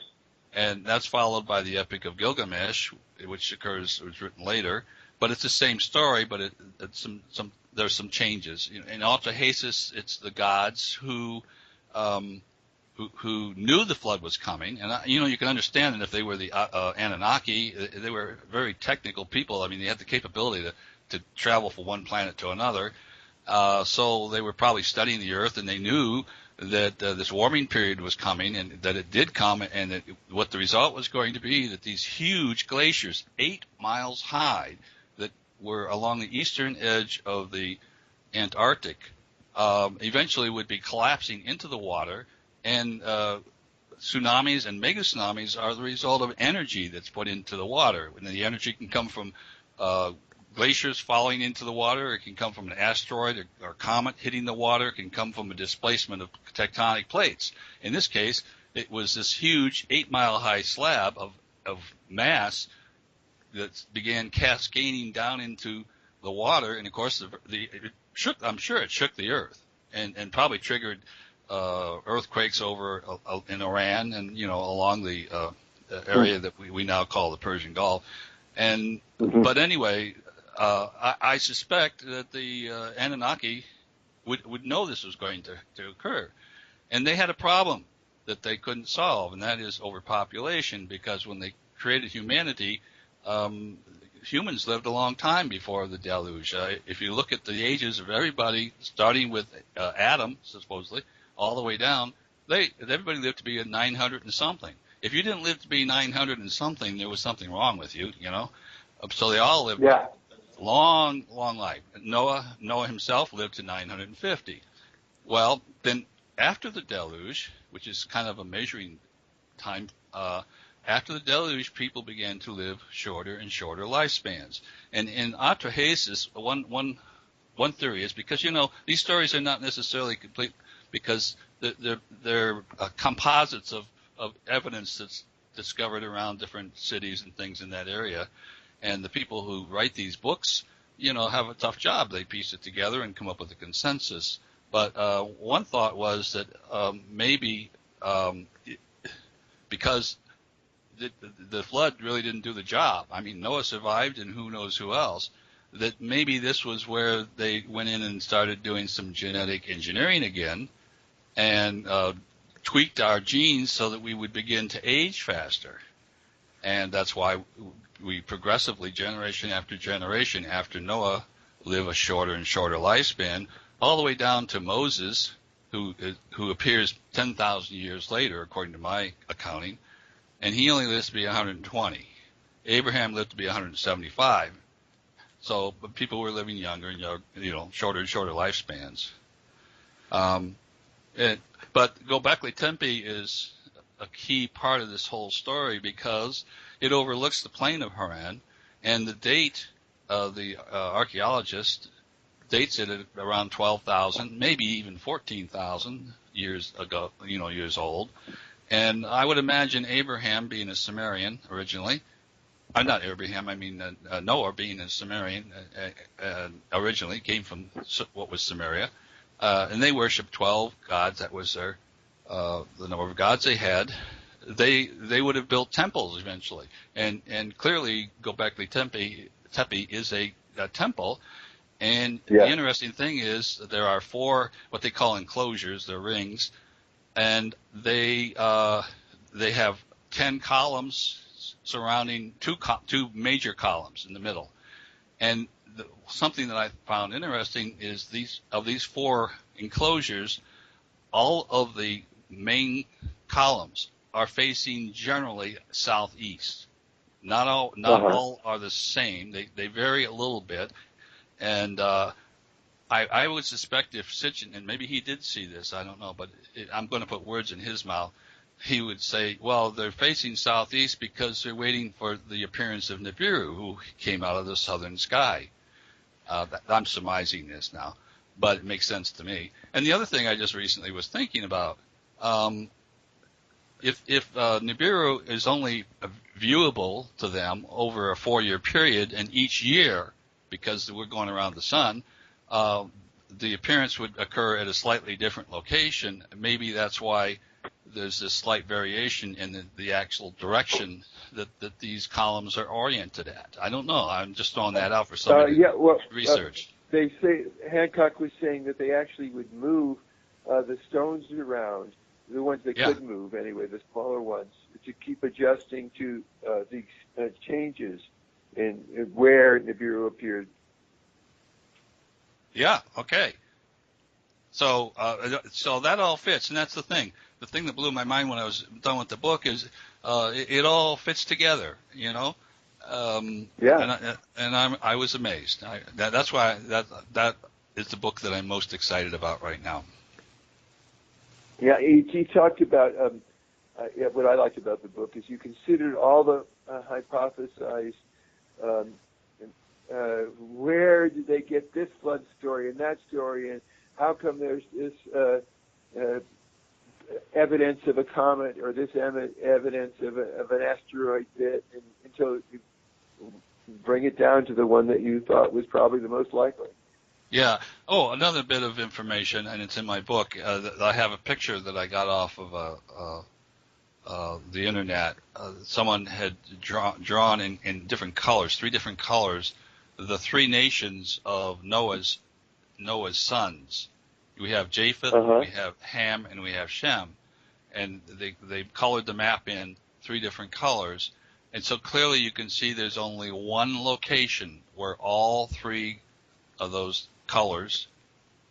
S6: and that's followed by the Epic of Gilgamesh, which was written later. But it's the same story, but there's some changes. In Atrahasis, it's the gods who knew the flood was coming, and you can understand that if they were the Anunnaki, they were very technical people. I mean, they had the capability to travel from one planet to another, so they were probably studying the Earth, and they knew that this warming period was coming, and that it did come, and that what the result was going to be that these huge glaciers, 8 miles high, that were along the eastern edge of the Antarctic, eventually would be collapsing into the water. And tsunamis and mega tsunamis are the result of energy that's put into the water. And the energy can come from glaciers falling into the water. It can come from an asteroid or comet hitting the water. It can come from a displacement of tectonic plates. In this case, it was this huge 8-mile-high slab of mass that began cascading down into the water. And, of course, I'm sure it shook the Earth and probably triggered earthquakes over in Iran and along the area that we now call the Persian Gulf, and but anyway, I suspect that the Anunnaki would know this was going to occur, and they had a problem that they couldn't solve, and that is overpopulation. Because when they created humanity, humans lived a long time before the deluge. If you look at the ages of everybody, starting with Adam, supposedly, all the way down, everybody lived to be 900 and something. If you didn't live to be 900 and something, there was something wrong with you, So they all lived long, long life. Noah himself lived to 950. Well, then after the deluge, which is kind of a measuring time, after the deluge, people began to live shorter and shorter lifespans. And in Atrahasis, one theory is because, these stories are not necessarily complete, because they're composites of evidence that's discovered around different cities and things in that area. And the people who write these books, have a tough job. They piece it together and come up with a consensus. But one thought was that maybe because the flood really didn't do the job. I mean, Noah survived, and who knows who else. That maybe this was where they went in and started doing some genetic engineering again, and tweaked our genes so that we would begin to age faster. And that's why we progressively, generation after generation, after Noah, live a shorter and shorter lifespan, all the way down to Moses, who appears 10,000 years later, according to my accounting, and he only lives to be 120. Abraham lived to be 175. So, but people were living younger and shorter and shorter lifespans. But Göbekli Tepe is a key part of this whole story because it overlooks the plain of Haran, and the date of the archaeologist dates it at around 12,000, maybe even 14,000 years ago, years old. And I would imagine Abraham being a Sumerian originally. Not Abraham, I mean Noah being a Sumerian originally, came from what was Samaria. And they worshiped 12 gods. That was the number of gods they had. They would have built temples eventually. And clearly Göbekli Tepe is a temple. And the interesting thing is that there are 4 what they call enclosures, they're rings, and they have 10 columns surrounding two major columns in the middle. And something that I found interesting is these 4 enclosures, all of the main columns are facing generally southeast. Not all are the same. They vary a little bit. And I would suspect if Sitchin, and maybe he did see this, I don't know, but I'm going to put words in his mouth, he would say, well, they're facing southeast because they're waiting for the appearance of Nibiru, who came out of the southern sky. I'm surmising this now, but it makes sense to me. And the other thing I just recently was thinking about, if Nibiru is only viewable to them over a 4-year period, and each year, because we're going around the sun, the appearance would occur at a slightly different location. Maybe that's why there's this slight variation in the actual direction that these columns are oriented at. I don't know. I'm just throwing that out for somebody research.
S5: They say Hancock was saying that they actually would move the stones around, the ones that could move anyway, the smaller ones, to keep adjusting to these changes in where Nibiru appeared.
S6: Yeah. Okay. So that all fits, and that's the thing. The thing that blew my mind when I was done with the book is it all fits together, And I was amazed. That's why that is the book that I'm most excited about right now.
S5: Yeah, he talked about what I liked about the book is you considered all the hypothesized. Where did they get this flood story and that story, and how come there's this evidence of a comet or this evidence of an asteroid bit, until you bring it down to the one that you thought was probably the most likely.
S6: Yeah. Oh, another bit of information, and it's in my book. I have a picture that I got off of the internet. Someone had drawn in different colors, 3 different colors, the 3 nations of Noah's sons. We have Japheth, we have Ham, and we have Shem. And they colored the map in 3 different colors. And so clearly you can see there's only one location where all 3 of those colors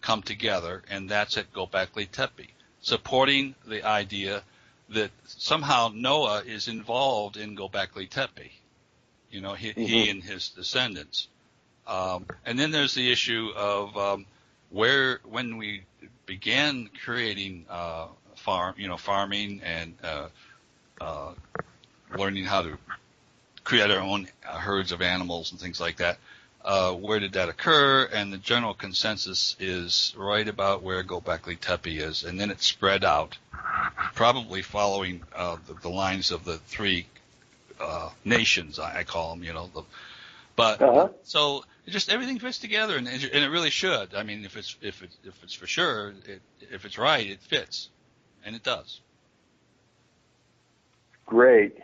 S6: come together, and that's at Göbekli Tepe, supporting the idea that somehow Noah is involved in Göbekli Tepe. He and his descendants. And then there's the issue of when we began creating farming and learning how to create our own herds of animals and things like that. Where did that occur? And the general consensus is right about where Göbekli Tepe is, and then it spread out, probably following the lines of the 3 nations, I call them. So just everything fits together, and it really should. I mean, if it's for sure, if it's right, it fits, and it does.
S5: Great.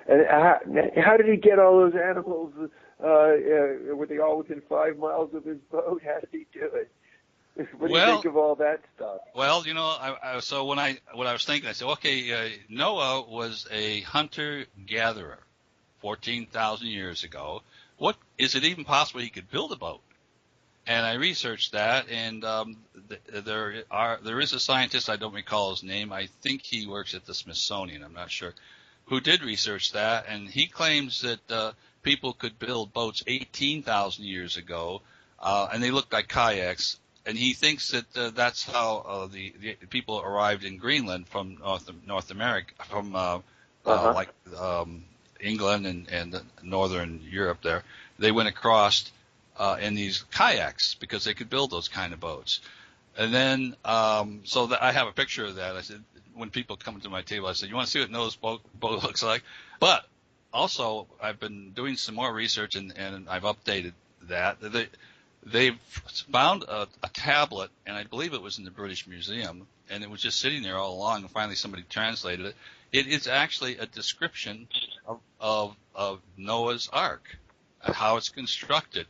S5: And how did he get all those animals? Were they all within 5 miles of his boat? How did he do it? What do you think of all that stuff?
S6: Well, so what I was thinking, I said, okay, Noah was a hunter-gatherer 14,000 years ago. What is it even possible he could build a boat? And I researched that, and there is a scientist, I don't recall his name, I think he works at the Smithsonian, I'm not sure, who did research that, and he claims that people could build boats 18,000 years ago, and they looked like kayaks, and he thinks that that's how the people arrived in Greenland from North America, from England and northern Europe there. They went across in these kayaks because they could build those kind of boats. And then, so that I have a picture of that. I said, when people come to my table, I said, you want to see what Noah's boat looks like? But also, I've been doing some more research, and I've updated that. They've found a tablet, and I believe it was in the British Museum, and it was just sitting there all along, and finally somebody translated it. It is actually a description of Noah's Ark, how it's constructed.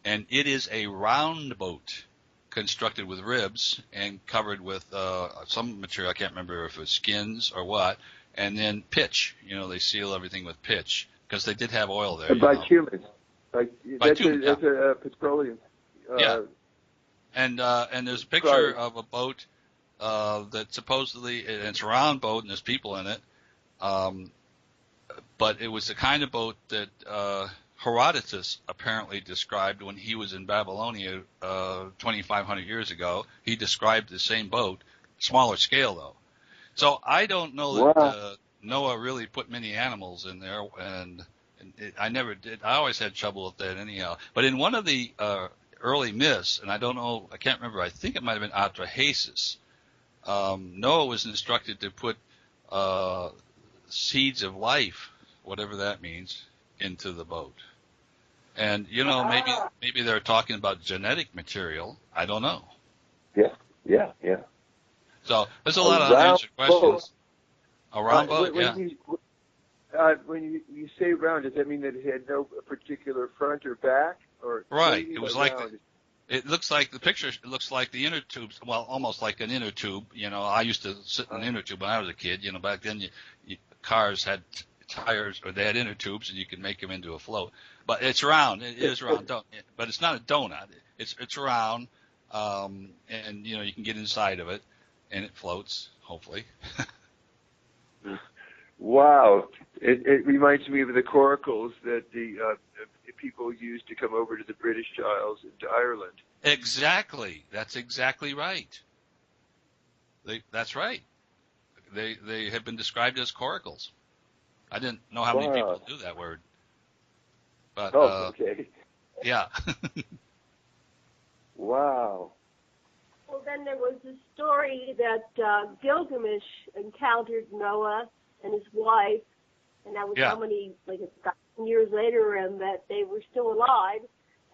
S6: And it is a round boat constructed with ribs and covered with some material. I can't remember if it was skins or what. And then pitch. They seal everything with pitch because they did have oil there.
S5: By humans. That's
S6: a
S5: petroleum.
S6: Yeah. And there's a picture of a boat that supposedly, and it's a round boat and there's people in it. But it was the kind of boat that Herodotus apparently described when he was in Babylonia 2,500 years ago. He described the same boat, smaller scale though. So I don't know that Noah really put many animals in there, and I never did. I always had trouble with that anyhow. But in one of the early myths, and I don't know, I can't remember, I think it might have been Atrahasis, Noah was instructed to put seeds of life, whatever that means, into the boat. And, maybe they're talking about genetic material. I don't know.
S5: Yeah.
S6: So there's a lot of unanswered questions. A round boat,
S5: when you say round, does that mean that it had no particular front or back? Or
S6: right. It was like it looks like the picture. It looks like the inner tubes. Well, almost like an inner tube. I used to sit in an inner tube when I was a kid. Back then, cars had tires, or they had inner tubes, and you could make them into a float. But it's round. It is round. But it's not a donut. It's round, and you can get inside of it, and it floats. Hopefully.
S5: Wow. It reminds me of the coracles that the people used to come over to the British Isles and to Ireland.
S6: Exactly. That's exactly right. That's right. They have been described as coracles. I didn't know how many people do that word. But,
S5: okay.
S6: Yeah.
S5: Wow.
S4: Well, then there was a story that Gilgamesh encountered Noah and his wife, and that was how many, like 1,000 years later, and that they were still alive,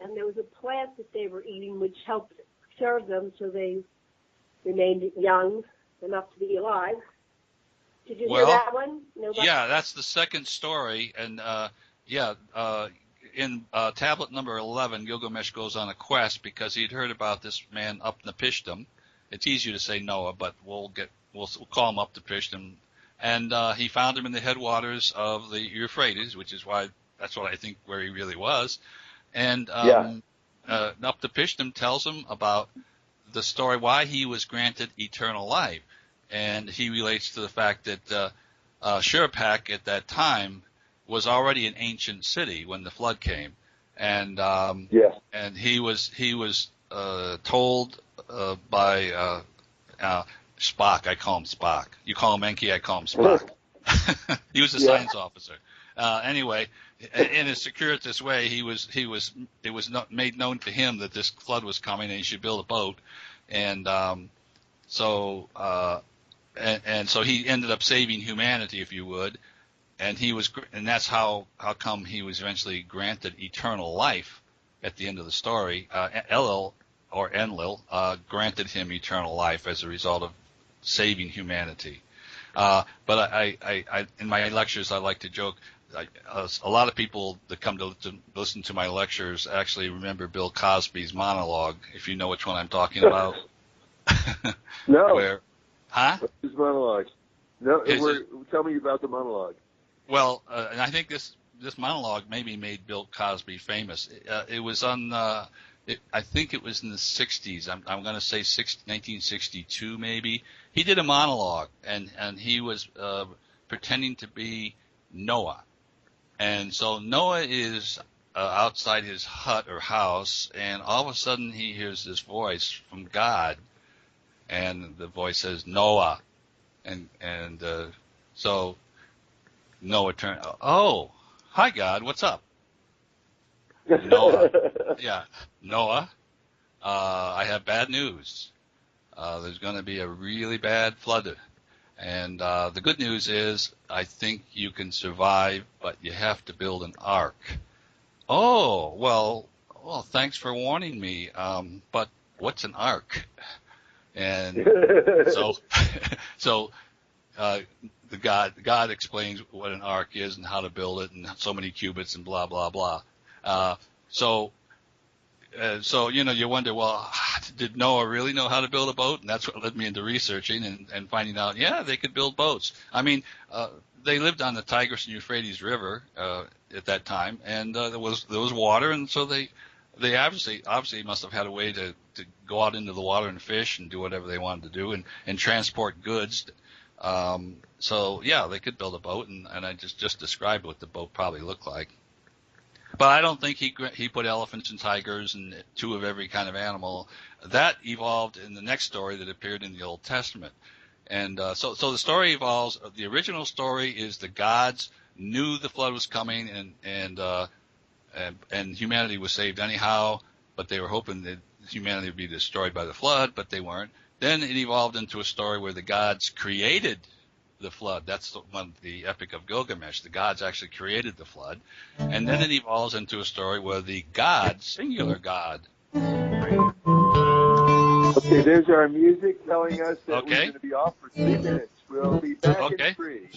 S4: and there was a plant that they were eating which helped preserve them, so they remained young enough to be alive. Did you hear that one? Nobody?
S6: Yeah, that's the second story, and in tablet number 11, Gilgamesh goes on a quest because he'd heard about this man Upnapishtim. It's easier to say Noah, but we'll call him Upnapishtim. And he found him in the headwaters of the Euphrates, which is why that's what I think where he really was. And Upnapishtim tells him about the story why he was granted eternal life, and he relates to the fact that Shurpak at that time was already an ancient city when the flood came, and and he was told by Spock. I call him Spock. You call him Enki, I call him Spock. He was a science officer. Anyway, in a circuitous way, it was made known to him that this flood was coming and he should build a boat, and so he ended up saving humanity, if you would, and that's how come he was eventually granted eternal life at the end of the story. Enlil granted him eternal life as a result of saving humanity. But I in my lectures, I like to joke. A lot of people that come to listen to my lectures actually remember Bill Cosby's monologue, if you know which one I'm talking about.
S5: No.
S6: What's
S5: his monologue? No, tell me about the monologue.
S6: Well, and I think this monologue maybe made Bill Cosby famous. It was on I think it was in the 60s. I'm going to say 1962 maybe. He did a monologue, and he was pretending to be Noah. And so Noah is outside his hut or house, and all of a sudden he hears this voice from God, and the voice says, Noah. And so Noah turned, oh, hi, God, what's up? Noah. Yeah, Noah, I have bad news. There's going to be a really bad flood. And the good news is I think you can survive, but you have to build an ark. Oh, well, thanks for warning me. But what's an ark? And so the God explains what an ark is and how to build it and so many cubits and blah, blah, blah. So you wonder, well, did Noah really know how to build a boat? And that's what led me into researching and finding out, yeah, they could build boats. I mean, they lived on the Tigris and Euphrates River at that time, and there was water, and so they obviously must have had a way to go out into the water and fish and do whatever they wanted to do and transport goods. So yeah, they could build a boat, and I just described what the boat probably looked like. But I don't think he put elephants and tigers and two of every kind of animal. That evolved in the next story that appeared in the Old Testament. And so the story evolves. The original story is the gods knew the flood was coming and humanity was saved anyhow, but they were hoping that humanity would be destroyed by the flood, but they weren't. Then it evolved into a story where the gods created the flood. That's the Epic of Gilgamesh. The gods actually created the flood. And then it evolves into a story where the God, singular God.
S5: Okay, there's our music telling us that we're
S6: Okay.
S5: going to be off for 3 minutes. We'll be back
S6: Okay.
S5: in 3.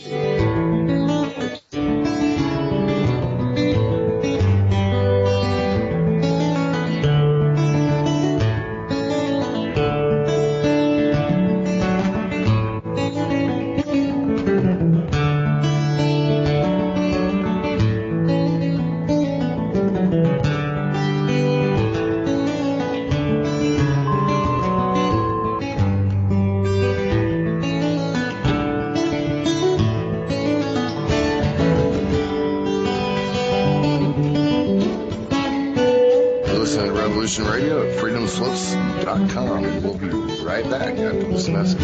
S7: Listen to Revolution Radio at freedomslips.com, and we'll be right back after this message.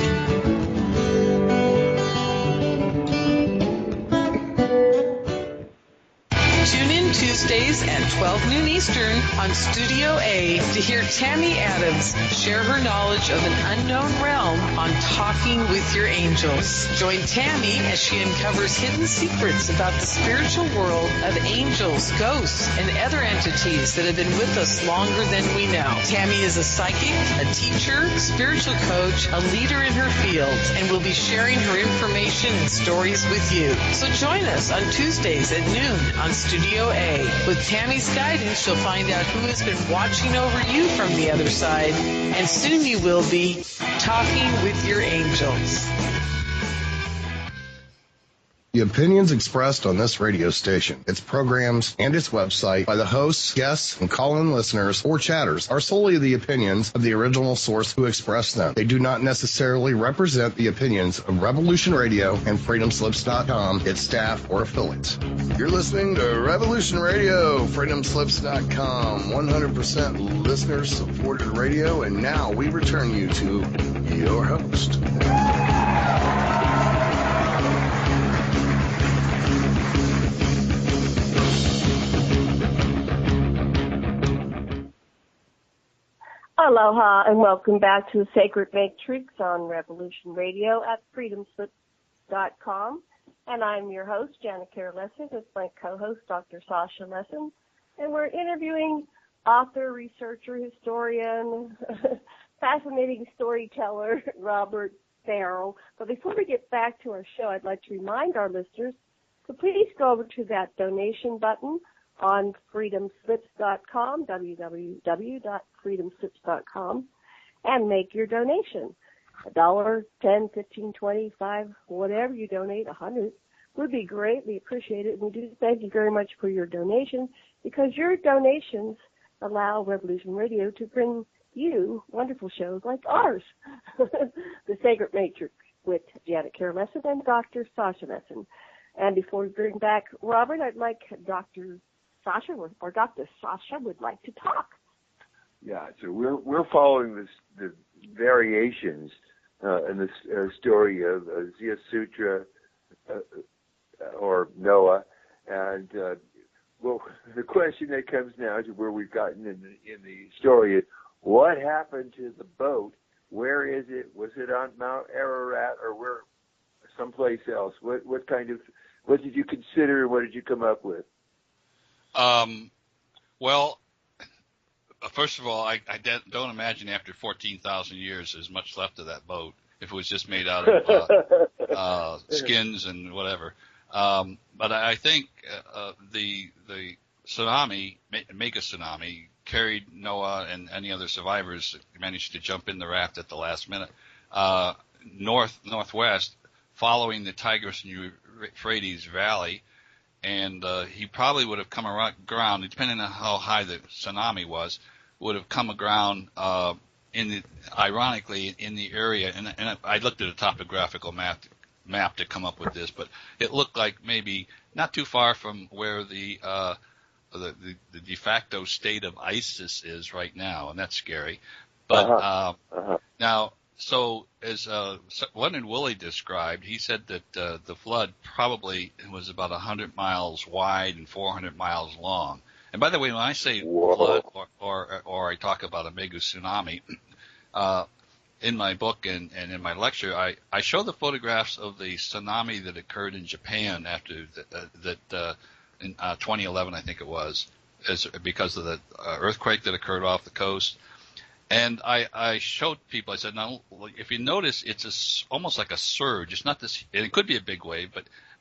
S8: Tune in Tuesdays at 12 noon Eastern on Studio A to hear Tammy Adams share her knowledge of an unknown realm on Talking with Your Angels. Join Tammy as she uncovers hidden secrets about the spiritual world of angels, ghosts, and other entities that have been with us longer than we know. Tammy is a psychic, a teacher, spiritual coach, a leader in her field, and will be sharing her information and stories with you. So join us on Tuesdays at noon on Studio A. With Tammy's guidance, you'll find out who has been watching over you from the other side, and soon you will be talking with your angels.
S7: The opinions expressed on this radio station, its programs, and its website by the hosts, guests, and call-in listeners or chatters are solely the opinions of the original source who expressed them. They do not necessarily represent the opinions of Revolution Radio and freedomslips.com, its staff, or affiliates. You're listening to Revolution Radio, freedomslips.com, 100% listener-supported radio, and now we return you to your host.
S4: Aloha and welcome back to the Sacred Matrix on Revolution Radio at freedomslips.com. And I'm your host, Janet Kara Lessing, with my co-host, Dr. Sasha Lessing. And we're interviewing author, researcher, historian, fascinating storyteller, Robert-Farrell. But before we get back to our show, I'd like to remind our listeners to please go over to that donation button on freedomslips.com, www.freedomslips.com, and make your donation. $1, $10, $15, $25, whatever you donate, $100 would be greatly appreciated. And we do thank you very much for your donation, because your donations allow Revolution Radio to bring you wonderful shows like ours, The Sacred Matrix with Janet Kara Lesson and Dr. Sasha Lesson. And before we bring back Robert, I'd like Dr. Sasha or Dr. Sasha would like to talk.
S5: Yeah, so we're following the variations in this story of Zia Sutra or Noah, and well, the question that comes now to where we've gotten in the story is, what happened to the boat? Where is it? Was it on Mount Ararat or where someplace else? What did you consider? What did you come up with?
S6: Well, first of all, I don't imagine after 14,000 years there's much left of that boat if it was just made out of skins and whatever. But I think the tsunami, mega tsunami, carried Noah and any other survivors that managed to jump in the raft at the last minute northwest, following the Tigris and Euphrates Valley, and he probably would have come around, depending on how high the tsunami was, would have come aground ironically in the area, and I looked at a topographical map to come up with this, but it looked like maybe not too far from where the de facto state of ISIS is right now, and that's scary. But now, so as Leonard Woolley described, he said that the flood probably was about 100 miles wide and 400 miles long. And by the way, when I say flood or I talk about a mega tsunami, in my book and in my lecture, I show the photographs of the tsunami that occurred in Japan after that in 2011, I think it was, because of the earthquake that occurred off the coast. And I showed people, I said, now, if you notice, it's almost like a surge. It's not this, and it could be a big wave,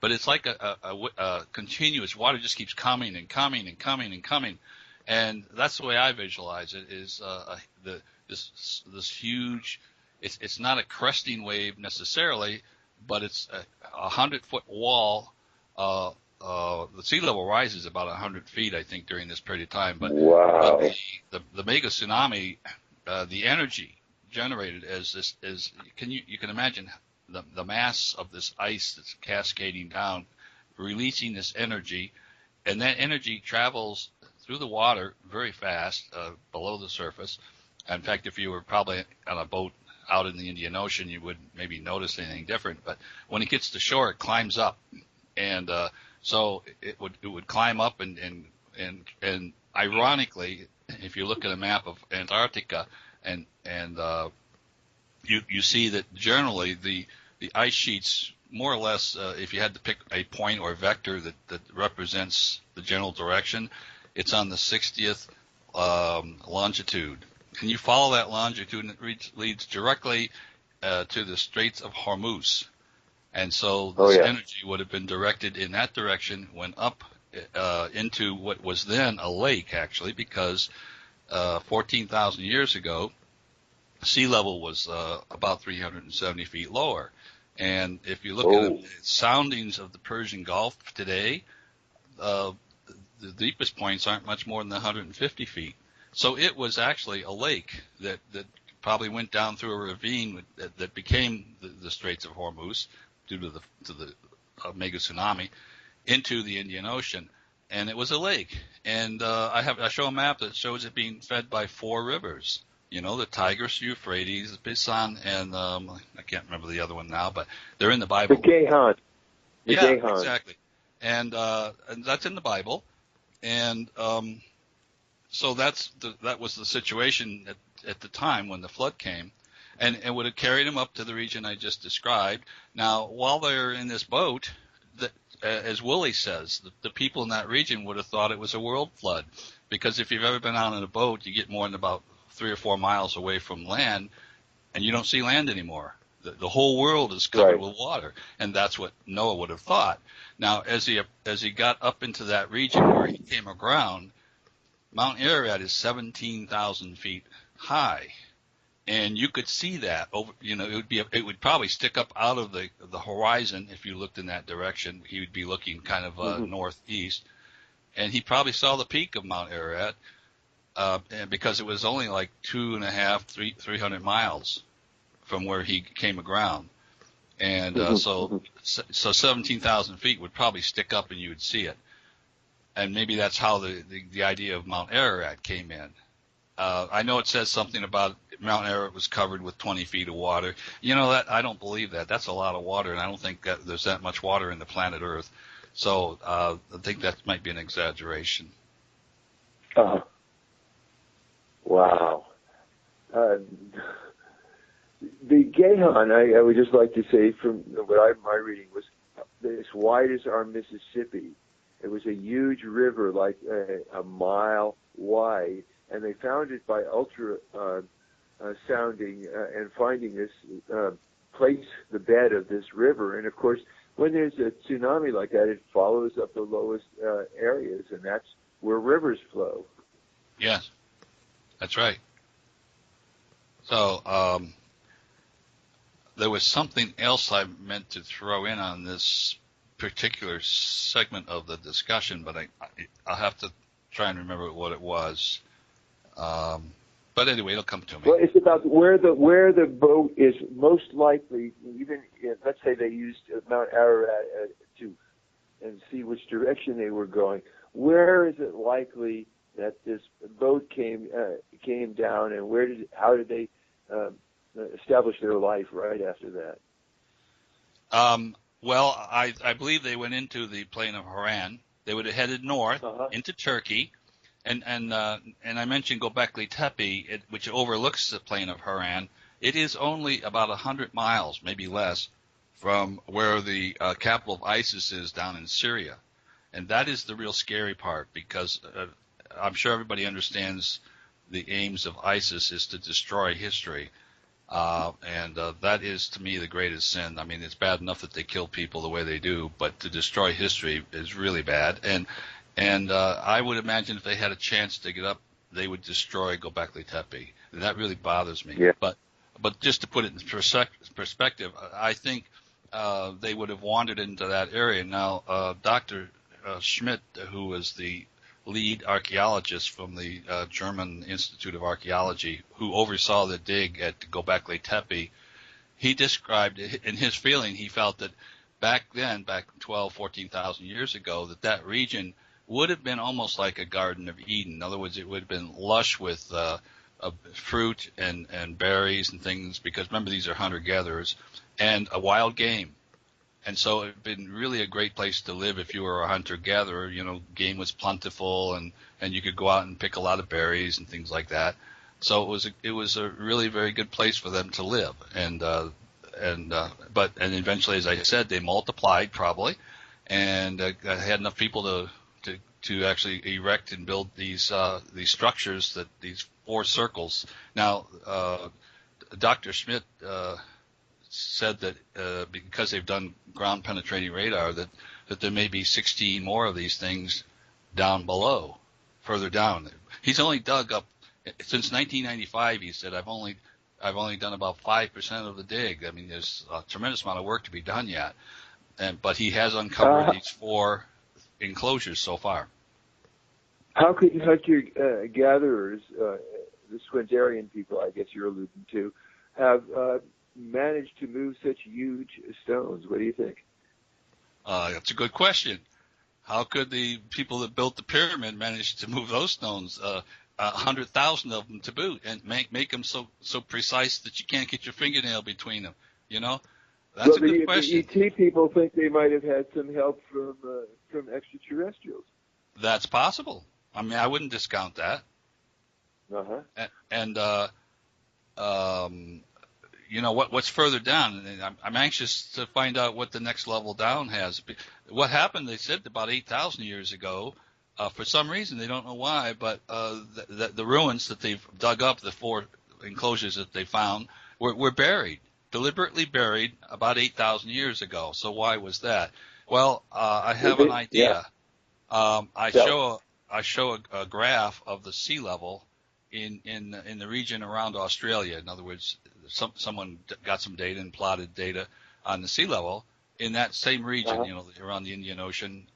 S6: but it's like a continuous, water just keeps coming and coming and coming and coming. And that's the way I visualize it, is this huge, it's not a cresting wave necessarily, but it's a 100-foot wall. The sea level rises about 100 feet, I think, during this period of time. But,
S5: wow.
S6: but the mega tsunami, the energy generated you can imagine the mass of this ice that's cascading down, releasing this energy, and that energy travels through the water very fast below the surface. In fact, if you were probably on a boat out in the Indian Ocean, you would maybe notice anything different. But when it gets to shore, it climbs up, and so it would climb up, and ironically, if you look at a map of Antarctica, and you see that generally the ice sheets, more or less, if you had to pick a point or vector that represents the general direction, it's on the 60th longitude. And you follow that longitude, and it leads directly to the Straits of Hormuz. And so this energy would have been directed in that direction, went up into what was then a lake, actually, because 14,000 years ago, sea level was about 370 feet lower. And if you look at the soundings of the Persian Gulf today, the deepest points aren't much more than 150 feet. So it was actually a lake that probably went down through a ravine that became the Straits of Hormuz due to the mega tsunami into the Indian Ocean, and it was a lake. And I show a map that shows it being fed by 4 rivers. You know, the Tigris, Euphrates, Bison, and I can't remember the other one now, but they're in the Bible.
S5: The Gihon.
S6: Gihon. Exactly. And that's in the Bible. And so that was the situation at the time when the flood came, and it would have carried them up to the region I just described. Now, while they're in this boat, as Woolley says, the people in that region would have thought it was a world flood, because if you've ever been out on a boat, you get more than about 3 or 4 miles away from land, and you don't see land anymore. The whole world is covered with water, and that's what Noah would have thought. Now, as he got up into that region where he came aground, Mount Ararat is 17,000 feet high, and you could see that over. You know, it would probably stick up out of the horizon if you looked in that direction. He would be looking kind of northeast, and he probably saw the peak of Mount Ararat. because it was only like 300 miles from where he came aground. And so 17,000 feet would probably stick up and you would see it. And maybe that's how the idea of Mount Ararat came in. I know it says something about Mount Ararat was covered with 20 feet of water. You know, that I don't believe that. That's a lot of water, and I don't think that there's that much water in the planet Earth. So I think that might be an exaggeration.
S5: Wow. The Gahan, I would just like to say from what my reading was as wide as our Mississippi. It was a huge river, like a mile wide, and they found it by ultra sounding and finding this place, the bed of this river. And of course, when there's a tsunami like that, it follows up the lowest areas, and that's where rivers flow.
S6: Yes, that's right. So there was something else I meant to throw in on this particular segment of the discussion, but I'll have to try and remember what it was. But anyway, it'll come to me.
S5: Well, it's about where the boat is most likely. Even let's say they used Mount Ararat and see which direction they were going. Where is it likely that this boat came down, and how did they establish their life right after that?
S6: Well, I believe they went into the plain of Haran. They would have headed north into Turkey, and I mentioned Göbekli Tepe, which overlooks the plain of Haran. It is only about 100 miles, maybe less, from where the capital of ISIS is down in Syria, and that is the real scary part, because I'm sure everybody understands the aims of ISIS is to destroy history. And that is, to me, the greatest sin. I mean, it's bad enough that they kill people the way they do, but to destroy history is really bad. And I would imagine if they had a chance to get up, they would destroy Göbekli Tepe. And that really bothers me.
S5: Yeah.
S6: But just to put it in perspective, I think they would have wandered into that area. Now, Dr. Schmidt, who was the lead archaeologist from the German Institute of Archaeology, who oversaw the dig at Göbekli Tepe, he described, in his feeling, he felt that back 12, 14,000 years ago, that region would have been almost like a Garden of Eden. In other words, it would have been lush with fruit and berries and things, because remember, these are hunter-gatherers, and a wild game. And so it had been really a great place to live if you were a hunter-gatherer. You know, game was plentiful, and you could go out and pick a lot of berries and things like that. So it was a really very good place for them to live. And eventually, as I said, they multiplied probably, and had enough people to actually erect and build these structures, these 4 circles. Now, Dr. Schmidt said that because they've done ground penetrating radar, that there may be 16 more of these things down below, further down. He's only dug up since 1995. He said, I've only done about 5% of the dig. I mean, there's a tremendous amount of work to be done yet, but he has uncovered these 4 enclosures so far.
S5: How could hunter-gatherers, the Swindarian people, I guess you're alluding to, have managed to move such huge stones? What do you think?
S6: That's a good question. How could the people that built the pyramid manage to move those stones, 100,000 of them to boot, and make them so precise that you can't get your fingernail between them? You know, that's a good question.
S5: The ET people think they might have had some help from extraterrestrials.
S6: That's possible. I mean, I wouldn't discount that. And you know, what's further down? I'm anxious to find out what the next level down has. What happened, they said, about 8,000 years ago. For some reason, they don't know why, but the ruins that they've dug up, the 4 enclosures that they found, were buried, deliberately buried about 8,000 years ago. So why was that? Well, I have an idea. I show a graph of the sea level in the region around Australia. In other words, someone got some data and plotted data on the sea level in that same region, you know, around the Indian Ocean,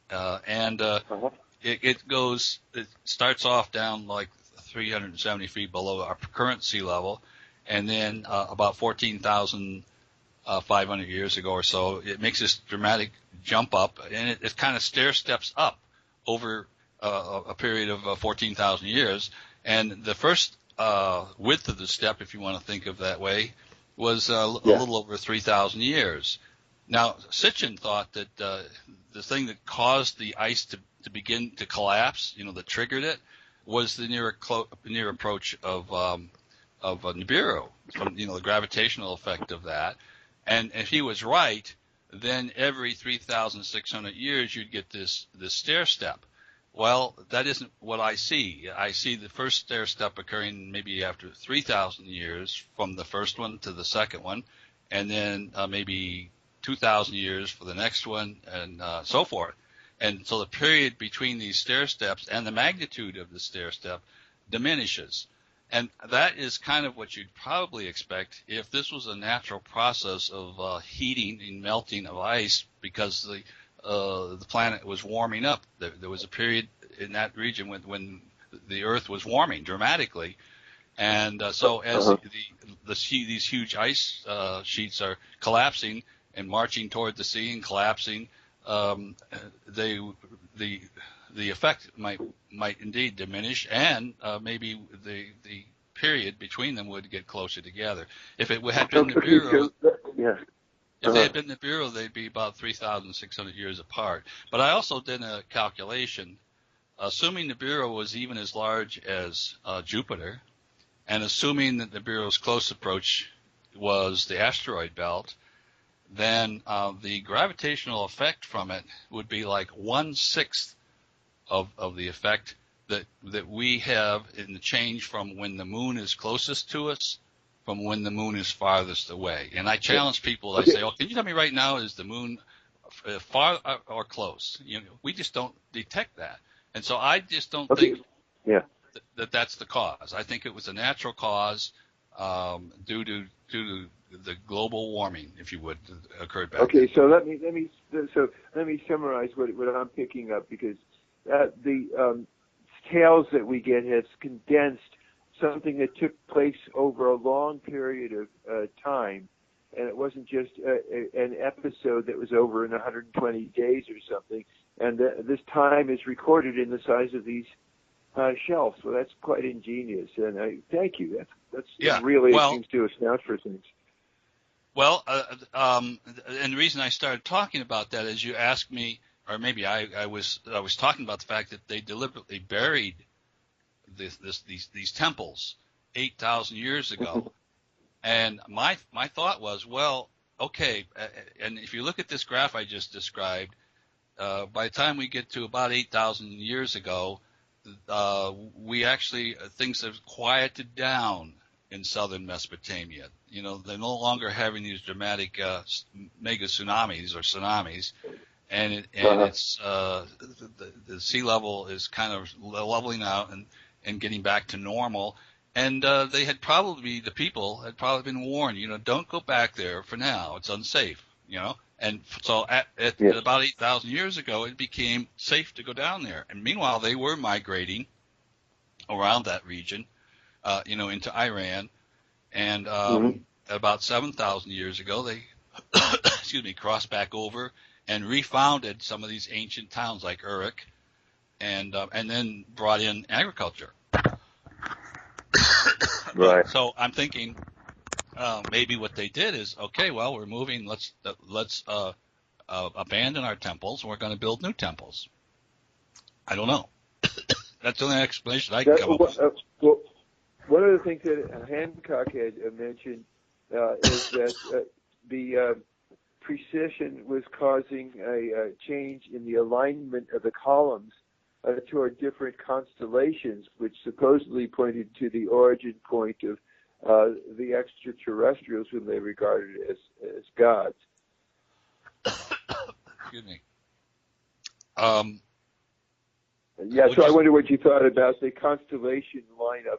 S6: it starts off down like 370 feet below our current sea level, and then about 14,500 years ago or so, it makes this dramatic jump up, and it kind of stair steps up over a period of 14,000 years. And the first width of the step, if you want to think of that way, was a little over 3,000 years. Now, Sitchin thought that the thing that caused the ice to begin to collapse, that triggered it, was the near approach of Nibiru, from the gravitational effect of that. And if he was right, then every 3,600 years you'd get this stair step. Well, that isn't what I see. I see the first stair step occurring maybe after 3,000 years from the first one to the second one, and then maybe 2,000 years for the next one, and so forth. And so the period between these stair steps and the magnitude of the stair step diminishes. And that is kind of what you'd probably expect if this was a natural process of heating and melting of ice, because the planet was warming up. There was a period in that region when the Earth was warming dramatically, and so as these huge ice sheets are collapsing and marching toward the sea and collapsing, the effect might indeed diminish, and maybe the period between them would get closer together. If it had been Nibiru, if they had been Nibiru, they'd be about 3,600 years apart. But I also did a calculation, assuming Nibiru was even as large as Jupiter, and assuming that Nibiru's close approach was the asteroid belt, then the gravitational effect from it would be like 1/6 of the effect that we have in the change from when the moon is closest to us from when the moon is farthest away. And I challenge people. I say, can you tell me right now, is the moon far or close? We just don't detect that. And so I just don't think that that's the cause. I think it was a natural cause due to the global warming, if you would, that occurred back then.
S5: So let me summarize what I'm picking up, because the tales that we get has condensed something that took place over a long period of time, and it wasn't just an episode that was over in 120 days or something. And this time is recorded in the size of these shelves. So that's quite ingenious, and I thank you. That's really seems to account for things.
S6: Well, and the reason I started talking about that is you asked me, or maybe I was talking about the fact that they deliberately buried these temples 8,000 years ago, and my thought was, well, okay, and if you look at this graph I just described, by the time we get to about 8,000 years ago, we actually things have quieted down in southern Mesopotamia. They're no longer having these dramatic mega tsunamis or tsunamis, and it's the sea level is kind of leveling out and getting back to normal. And the people had probably been warned, don't go back there for now. It's unsafe, And so at about 8,000 years ago, it became safe to go down there. And meanwhile, they were migrating around that region, into Iran. And about 7,000 years ago, they crossed back over and refounded some of these ancient towns like Uruk, and then brought in agriculture.
S5: Right.
S6: So I'm thinking maybe what they did is, okay, well, we're moving. Let's abandon our temples. And we're going to build new temples. I don't know. That's the only explanation I can come up with.
S5: Well, one of the things that Hancock had mentioned is that the precession was causing a change in the alignment of the columns toward different constellations, which supposedly pointed to the origin point of the extraterrestrials, whom they regarded as gods.
S6: Excuse me.
S5: So I wonder what you thought about the constellation lineup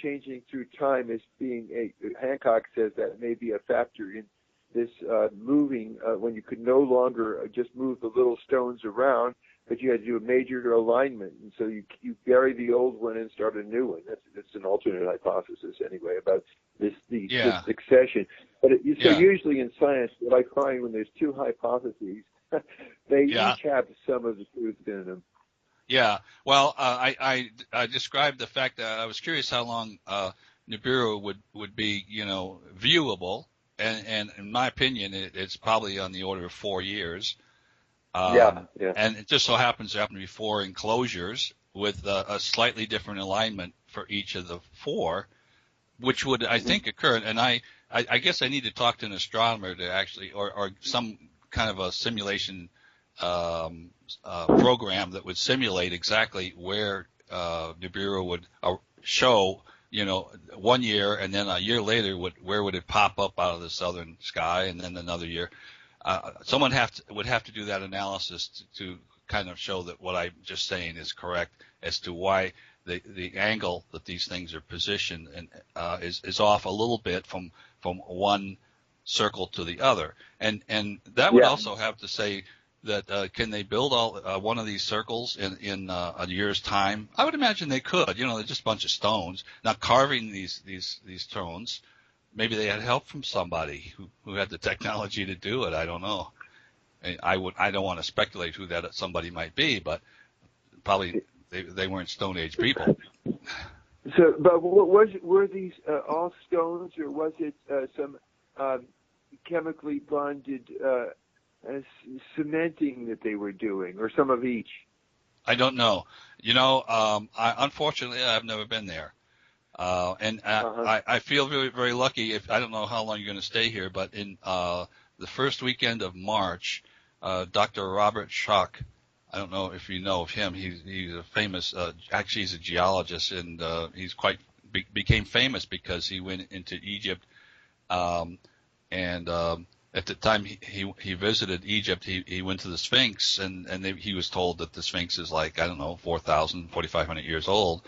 S5: changing through time as being Hancock says that may be a factor in this moving when you could no longer just move the little stones around, but you had to do a major alignment, and so you bury the old one and start a new one. That's an alternate hypothesis anyway about this succession. But usually in science, what I find when there's two hypotheses, they each have some of the truth in them.
S6: Yeah. Well, I described the fact that I was curious how long Nibiru would be, viewable, and in my opinion, it's probably on the order of 4 years. And it just so happens to happen to be 4 enclosures with a slightly different alignment for each of the 4, which would, I think, occur. And I guess I need to talk to an astronomer to actually, or some kind of a simulation program that would simulate exactly where Nibiru would show, 1 year, and then a year later, where would it pop up out of the southern sky, and then another year. Someone would have to do that analysis to kind of show that what I'm just saying is correct as to why the angle that these things are positioned and is off a little bit from one circle to the other, and that would also have to say that can they build all one of these circles in a year's time? I would imagine they could. They're just a bunch of stones. Now carving these stones, maybe they had help from somebody who had the technology to do it. I don't know. I don't want to speculate who that somebody might be, but probably they weren't Stone Age people.
S5: So, but were these all stones, or was it some chemically bonded cementing that they were doing, or some of each?
S6: I don't know. Unfortunately, I've never been there. I feel very, very lucky. I don't know how long you're going to stay here, but in the first weekend of March, Dr. Robert Schock, I don't know if you know of him. He's a famous, actually he's a geologist, and he's became famous because he went into Egypt, and at the time he visited Egypt, he went to the Sphinx, and he was told that the Sphinx is 4,500 years old.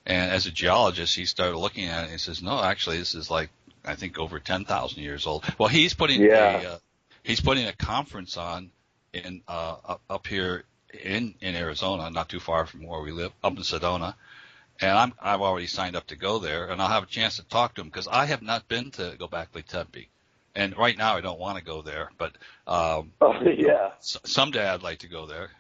S6: And as a geologist, he started looking at it and he says, no, actually, this is I think over 10,000 years old. Well, he's putting a conference on in up here in Arizona, not too far from where we live, up in Sedona. And I've already signed up to go there, and I'll have a chance to talk to him because I have not been to Göbekli Tepe. And right now I don't want to go there, but someday I'd like to go there.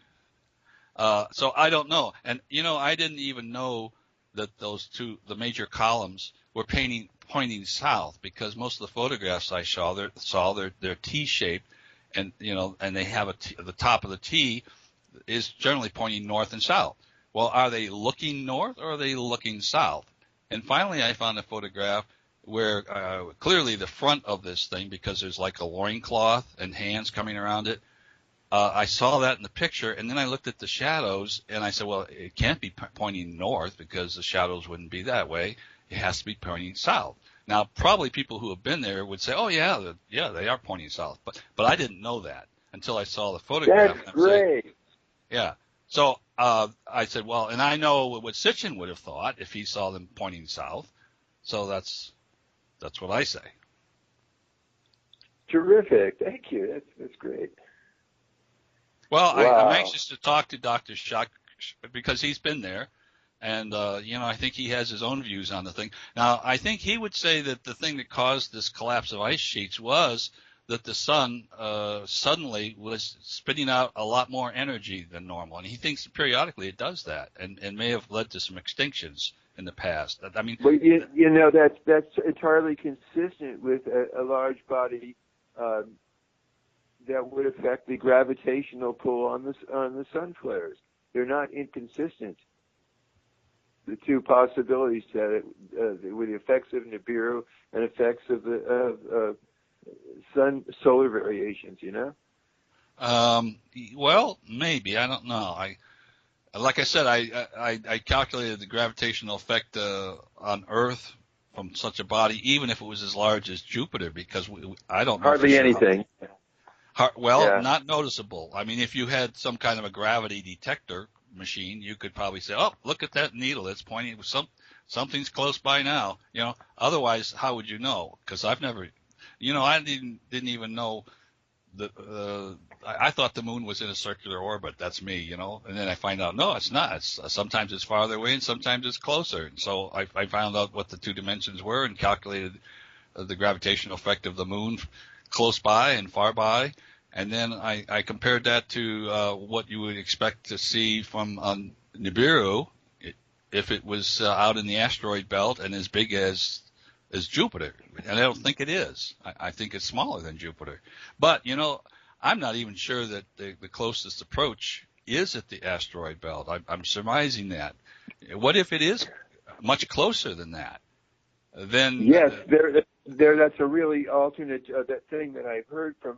S6: So I don't know. And, I didn't even know that the major columns were pointing south, because most of the photographs I saw they're T-shaped, and and they have the top of the T is generally pointing north and south. Well, are they looking north or are they looking south? And finally, I found a photograph where clearly the front of this thing, because there's a loincloth and hands coming around it. I saw that in the picture, and then I looked at the shadows, and I said, well, it can't be pointing north because the shadows wouldn't be that way. It has to be pointing south. Now, probably people who have been there would say, oh, yeah, they are pointing south. But I didn't know that until I saw the photograph.
S5: That's great.
S6: Yeah. So I said, well, and I know what Sitchin would have thought if he saw them pointing south. So that's what I say.
S5: Terrific. Thank you. That's great.
S6: Well, wow. I'm anxious to talk to Dr. Schock because he's been there, and I think he has his own views on the thing. Now, I think he would say that the thing that caused this collapse of ice sheets was that the sun suddenly was spitting out a lot more energy than normal, and he thinks periodically it does that, and may have led to some extinctions in the past. I mean,
S5: well, that's entirely consistent with a large body. That would affect the gravitational pull on the sun flares. They're not inconsistent. The two possibilities that with the effects of Nibiru and effects of the solar variations,
S6: Well, maybe, I don't know. Like I said, I calculated the gravitational effect on Earth from such a body, even if it was as large as Jupiter, because I don't know
S5: hardly anything.
S6: Not noticeable. I mean, if you had some kind of a gravity detector machine, you could probably say, "Oh, look at that needle; it's pointing. Something's close by now." Otherwise, how would you know? Because I've never, I didn't even know that I thought the moon was in a circular orbit. That's me, And then I find out, no, it's not. Sometimes it's farther away and sometimes it's closer. And so I found out what the two dimensions were and calculated the gravitational effect of the moon close by and far by. And then I compared that to what you would expect to see from Nibiru if it was out in the asteroid belt and as big as Jupiter. And I don't think it is. I think it's smaller than Jupiter. But, I'm not even sure that the closest approach is at the asteroid belt. I'm surmising that. What if it is much closer than that? Then
S5: yes, that's a really alternate that thing that I've heard from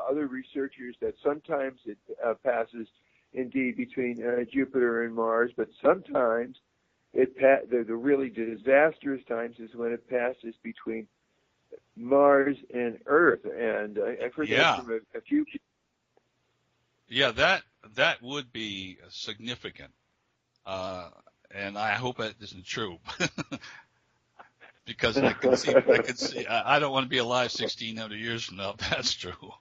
S5: other researchers, that sometimes it passes indeed between Jupiter and Mars, but sometimes the really disastrous times is when it passes between Mars and Earth, and I've heard that from a few people.
S6: Yeah, that would be significant, and I hope that isn't true, because I could see. I don't want to be alive 1,600 years from now. If that's true.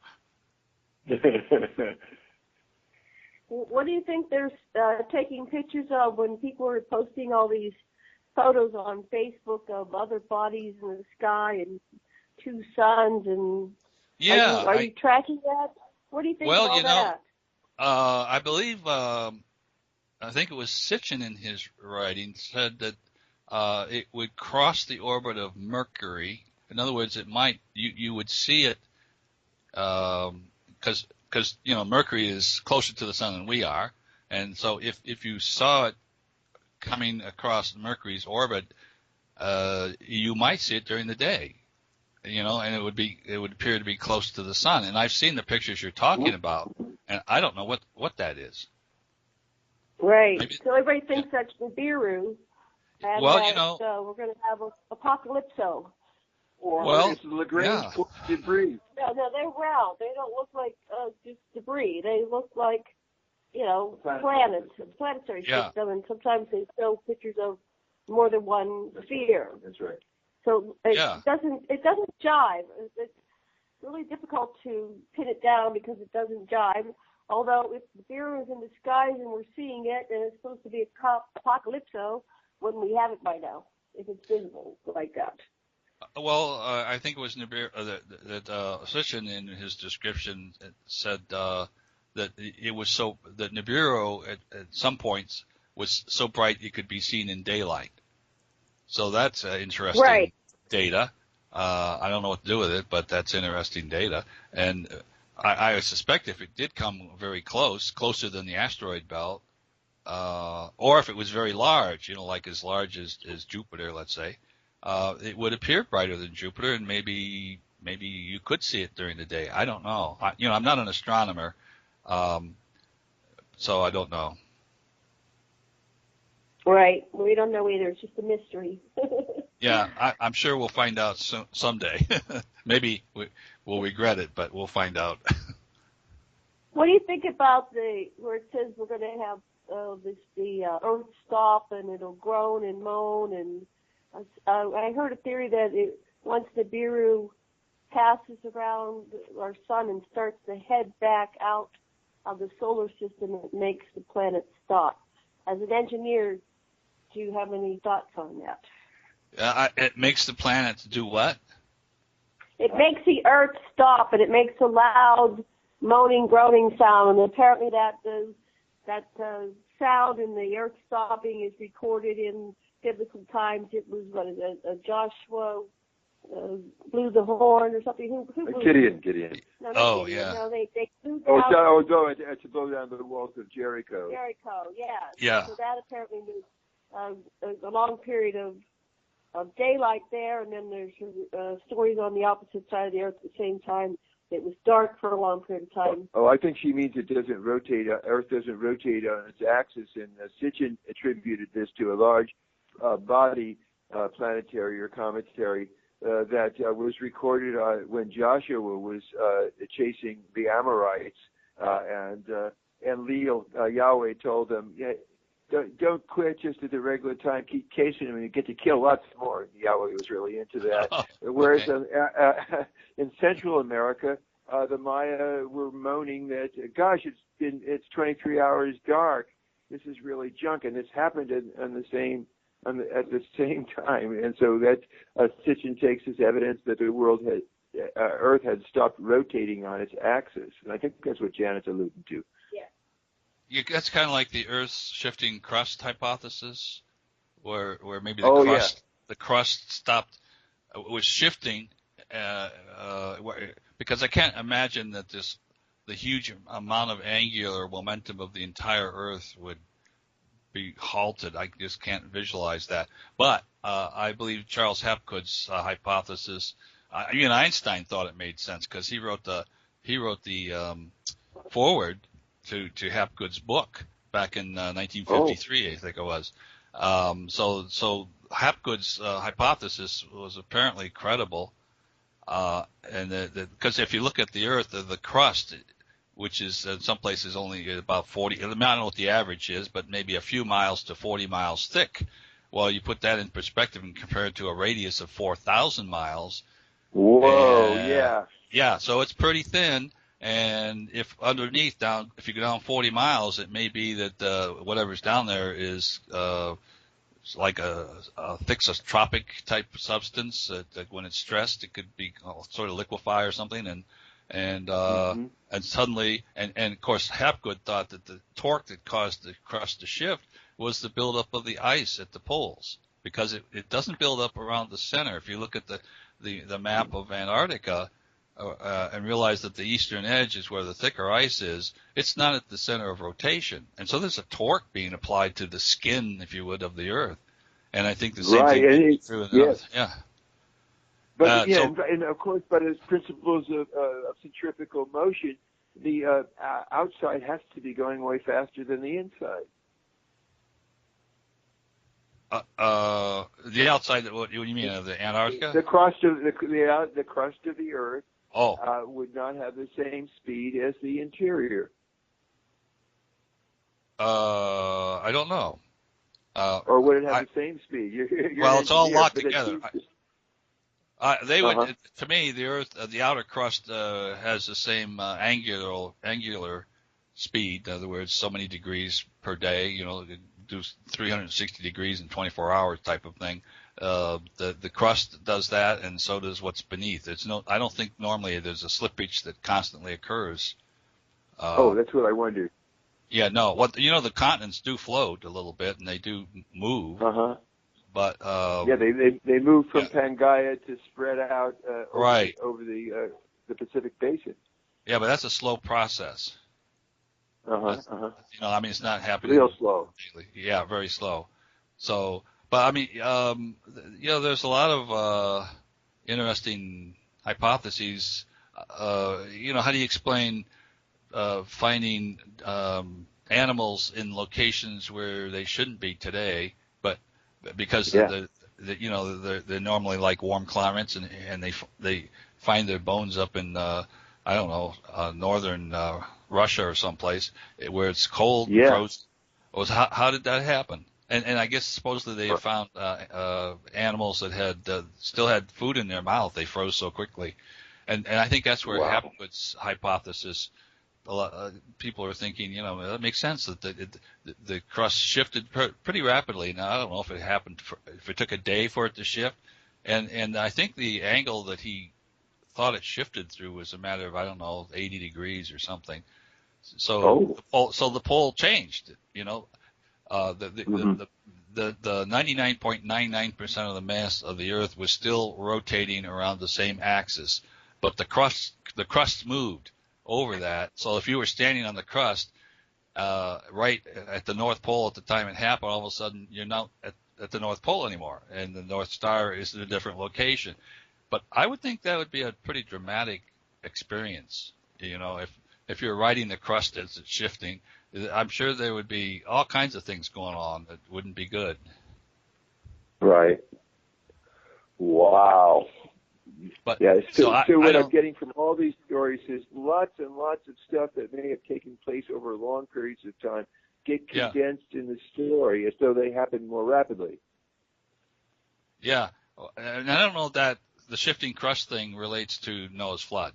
S4: What do you think they're taking pictures of when people are posting all these photos on Facebook of other bodies in the sky and two suns? And are you tracking that? What do you think about that?
S6: I believe I think it was Sitchin in his writing said that it would cross the orbit of Mercury. In other words, you would see it because Mercury is closer to the sun than we are, and so if you saw it coming across Mercury's orbit, you might see it during the day, and it would appear to be close to the sun. And I've seen the pictures you're talking about, and I don't know what that is.
S4: Right. So everybody thinks that's Nibiru, and
S6: well,
S4: we're going to have a apocalypso.
S5: Or it's Lagrange debris.
S4: No, they're round. They don't look like just debris. They look like, planets, planetary system, and sometimes they show pictures of more than one sphere.
S5: That's right.
S4: So it doesn't jive. It's really difficult to pin it down because it doesn't jive. Although if Nibiru is in the skies and we're seeing it, and it's supposed to be a apocalypso, wouldn't we have it by now if it's visible like that?
S6: Well, I think it was Nibiru that Sitchin in his description said that it was that Nibiru at some points was so bright it could be seen in daylight. So that's interesting data. I don't know what to do with it, but that's interesting data. And I suspect if it did come very closer than the asteroid belt, or if it was very large, like as large as Jupiter, let's say, it would appear brighter than Jupiter, and maybe you could see it during the day. I don't know. I'm not an astronomer, so I don't know.
S4: Right. We don't know either. It's just a mystery.
S6: Yeah, I'm sure we'll find out someday. Maybe we'll regret it, but we'll find out.
S4: What do you think about where it says we're going to have the Earth stop and it'll groan and moan? And I heard a theory that once Nibiru passes around our sun and starts to head back out of the solar system, it makes the planet stop. As an engineer, do you have any thoughts on that?
S6: It makes the planet do what?
S4: It makes the Earth stop, and it makes a loud moaning, groaning sound. And apparently that sound in the Earth stopping is recorded in biblical times. It was Joshua blew the horn or something. Who blew
S5: Gideon.
S4: No,
S6: yeah.
S4: No, they blew down.
S5: To blow down the walls of Jericho.
S6: Yeah.
S4: So that apparently was a long period of daylight there, and then there's stories on the opposite side of the Earth at the same time. It was dark for a long period of time.
S5: I think she means it doesn't rotate. Earth doesn't rotate on its axis, and Sitchin attributed this to a large body, planetary or cometary, that was recorded when Joshua was chasing the Amorites, and Leal, Yahweh told them, don't quit just at the regular time. Keep chasing them, and you get to kill lots more. Yahweh was really into that. Whereas in Central America, the Maya were moaning that, gosh, it's 23 hours dark. This is really junk, and this happened at the same time. And so that Sitchin takes as evidence that the Earth had stopped rotating on its axis, and I think that's what Janet's alluding to.
S6: That's kind of like the Earth's shifting crust hypothesis, where maybe the crust stopped, was shifting, because I can't imagine that the huge amount of angular momentum of the entire Earth would be halted. I just can't visualize that. But I believe Charles Hapgood's hypothesis. Even Einstein thought it made sense because he wrote the foreword to Hapgood's book back in 1953, I think it was. So Hapgood's hypothesis was apparently credible, and because if you look at the Earth, the crust, which is in some places only about 40, I don't know what the average is, but maybe a few miles to 40 miles thick. Well, you put that in perspective and compare it to a radius of 4,000 miles.
S5: Whoa, yeah.
S6: Yeah, so it's pretty thin. And if underneath if you go down 40 miles, it may be that whatever's down there is like a thick tropic type substance that when it's stressed, it could be sort of liquefy or something. And suddenly, and of course, Hapgood thought that the torque that caused the crust to shift was the buildup of the ice at the poles, because it doesn't build up around the center. If you look at the map of Antarctica and realize that the eastern edge is where the thicker ice is, it's not at the center of rotation. And so there's a torque being applied to the skin, if you would, of the Earth. And I think the same thing is true in the Earth. Yeah.
S5: But and of course, by the principles of centrifugal motion, the outside has to be going way faster than the inside.
S6: The outside, what do you mean, of the Antarctica?
S5: The crust of the Earth would not have the same speed as the interior.
S6: I don't know.
S5: Or would it have the same speed?
S6: It's all locked together. They would, to me, the Earth, the outer crust has the same angular speed. In other words, so many degrees per day. Do 360 degrees in 24 hours type of thing. The crust does that, and so does what's beneath. I don't think normally there's a slippage that constantly occurs.
S5: That's what I wondered.
S6: Yeah, no. The continents do float a little bit, and they do move. But
S5: they move from Pangaea to spread out over the Pacific Basin.
S6: Yeah, but that's a slow process. It's not happening
S5: real slow.
S6: Daily. Yeah, very slow. So, but there's a lot of interesting hypotheses. How do you explain finding animals in locations where they shouldn't be today, but because they're normally like warm climates, and they find their bones up in northern Russia or someplace where it's cold, frozen. How did that happen? And I guess supposedly they have found animals that had still had food in their mouth. They froze so quickly, and I think that's where Hapgood's hypothesis. People are thinking, that makes sense that the crust shifted pretty rapidly. Now I don't know if it happened if it took a day for it to shift, and I think the angle that he thought it shifted through was a matter of 80 degrees or something. So the pole changed. The 99.99% of the mass of the Earth was still rotating around the same axis, but the crust moved over that. So if you were standing on the crust right at the North Pole at the time it happened, all of a sudden you're not at the North Pole anymore, and the North Star is at a different location. But I would think that would be a pretty dramatic experience. If you're riding the crust as it's shifting, I'm sure there would be all kinds of things going on that wouldn't be good.
S5: Right. Wow.
S6: But
S5: so what I'm getting from all these stories is lots and lots of stuff that may have taken place over long periods of time get condensed in the story as though they happen more rapidly.
S6: Yeah, and I don't know that the shifting crust thing relates to Noah's flood.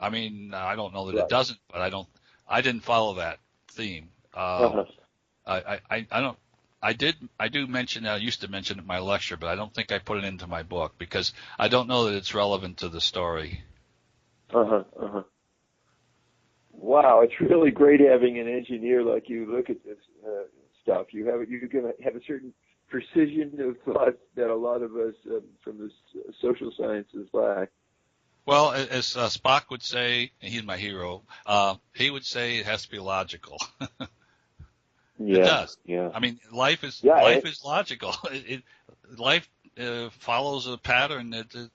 S6: I mean, I don't know that it doesn't, but I didn't follow that theme. I do mention, I used to mention it in my lecture, but I don't think I put it into my book because I don't know that it's relevant to the story.
S5: Wow, it's really great having an engineer like you look at this stuff. You're going to have a certain precision of thought that a lot of us from the social sciences lack.
S6: Well, as Spock would say, and he's my hero, he would say it has to be logical. It does. Yeah. I mean, life is logical. Life follows a pattern that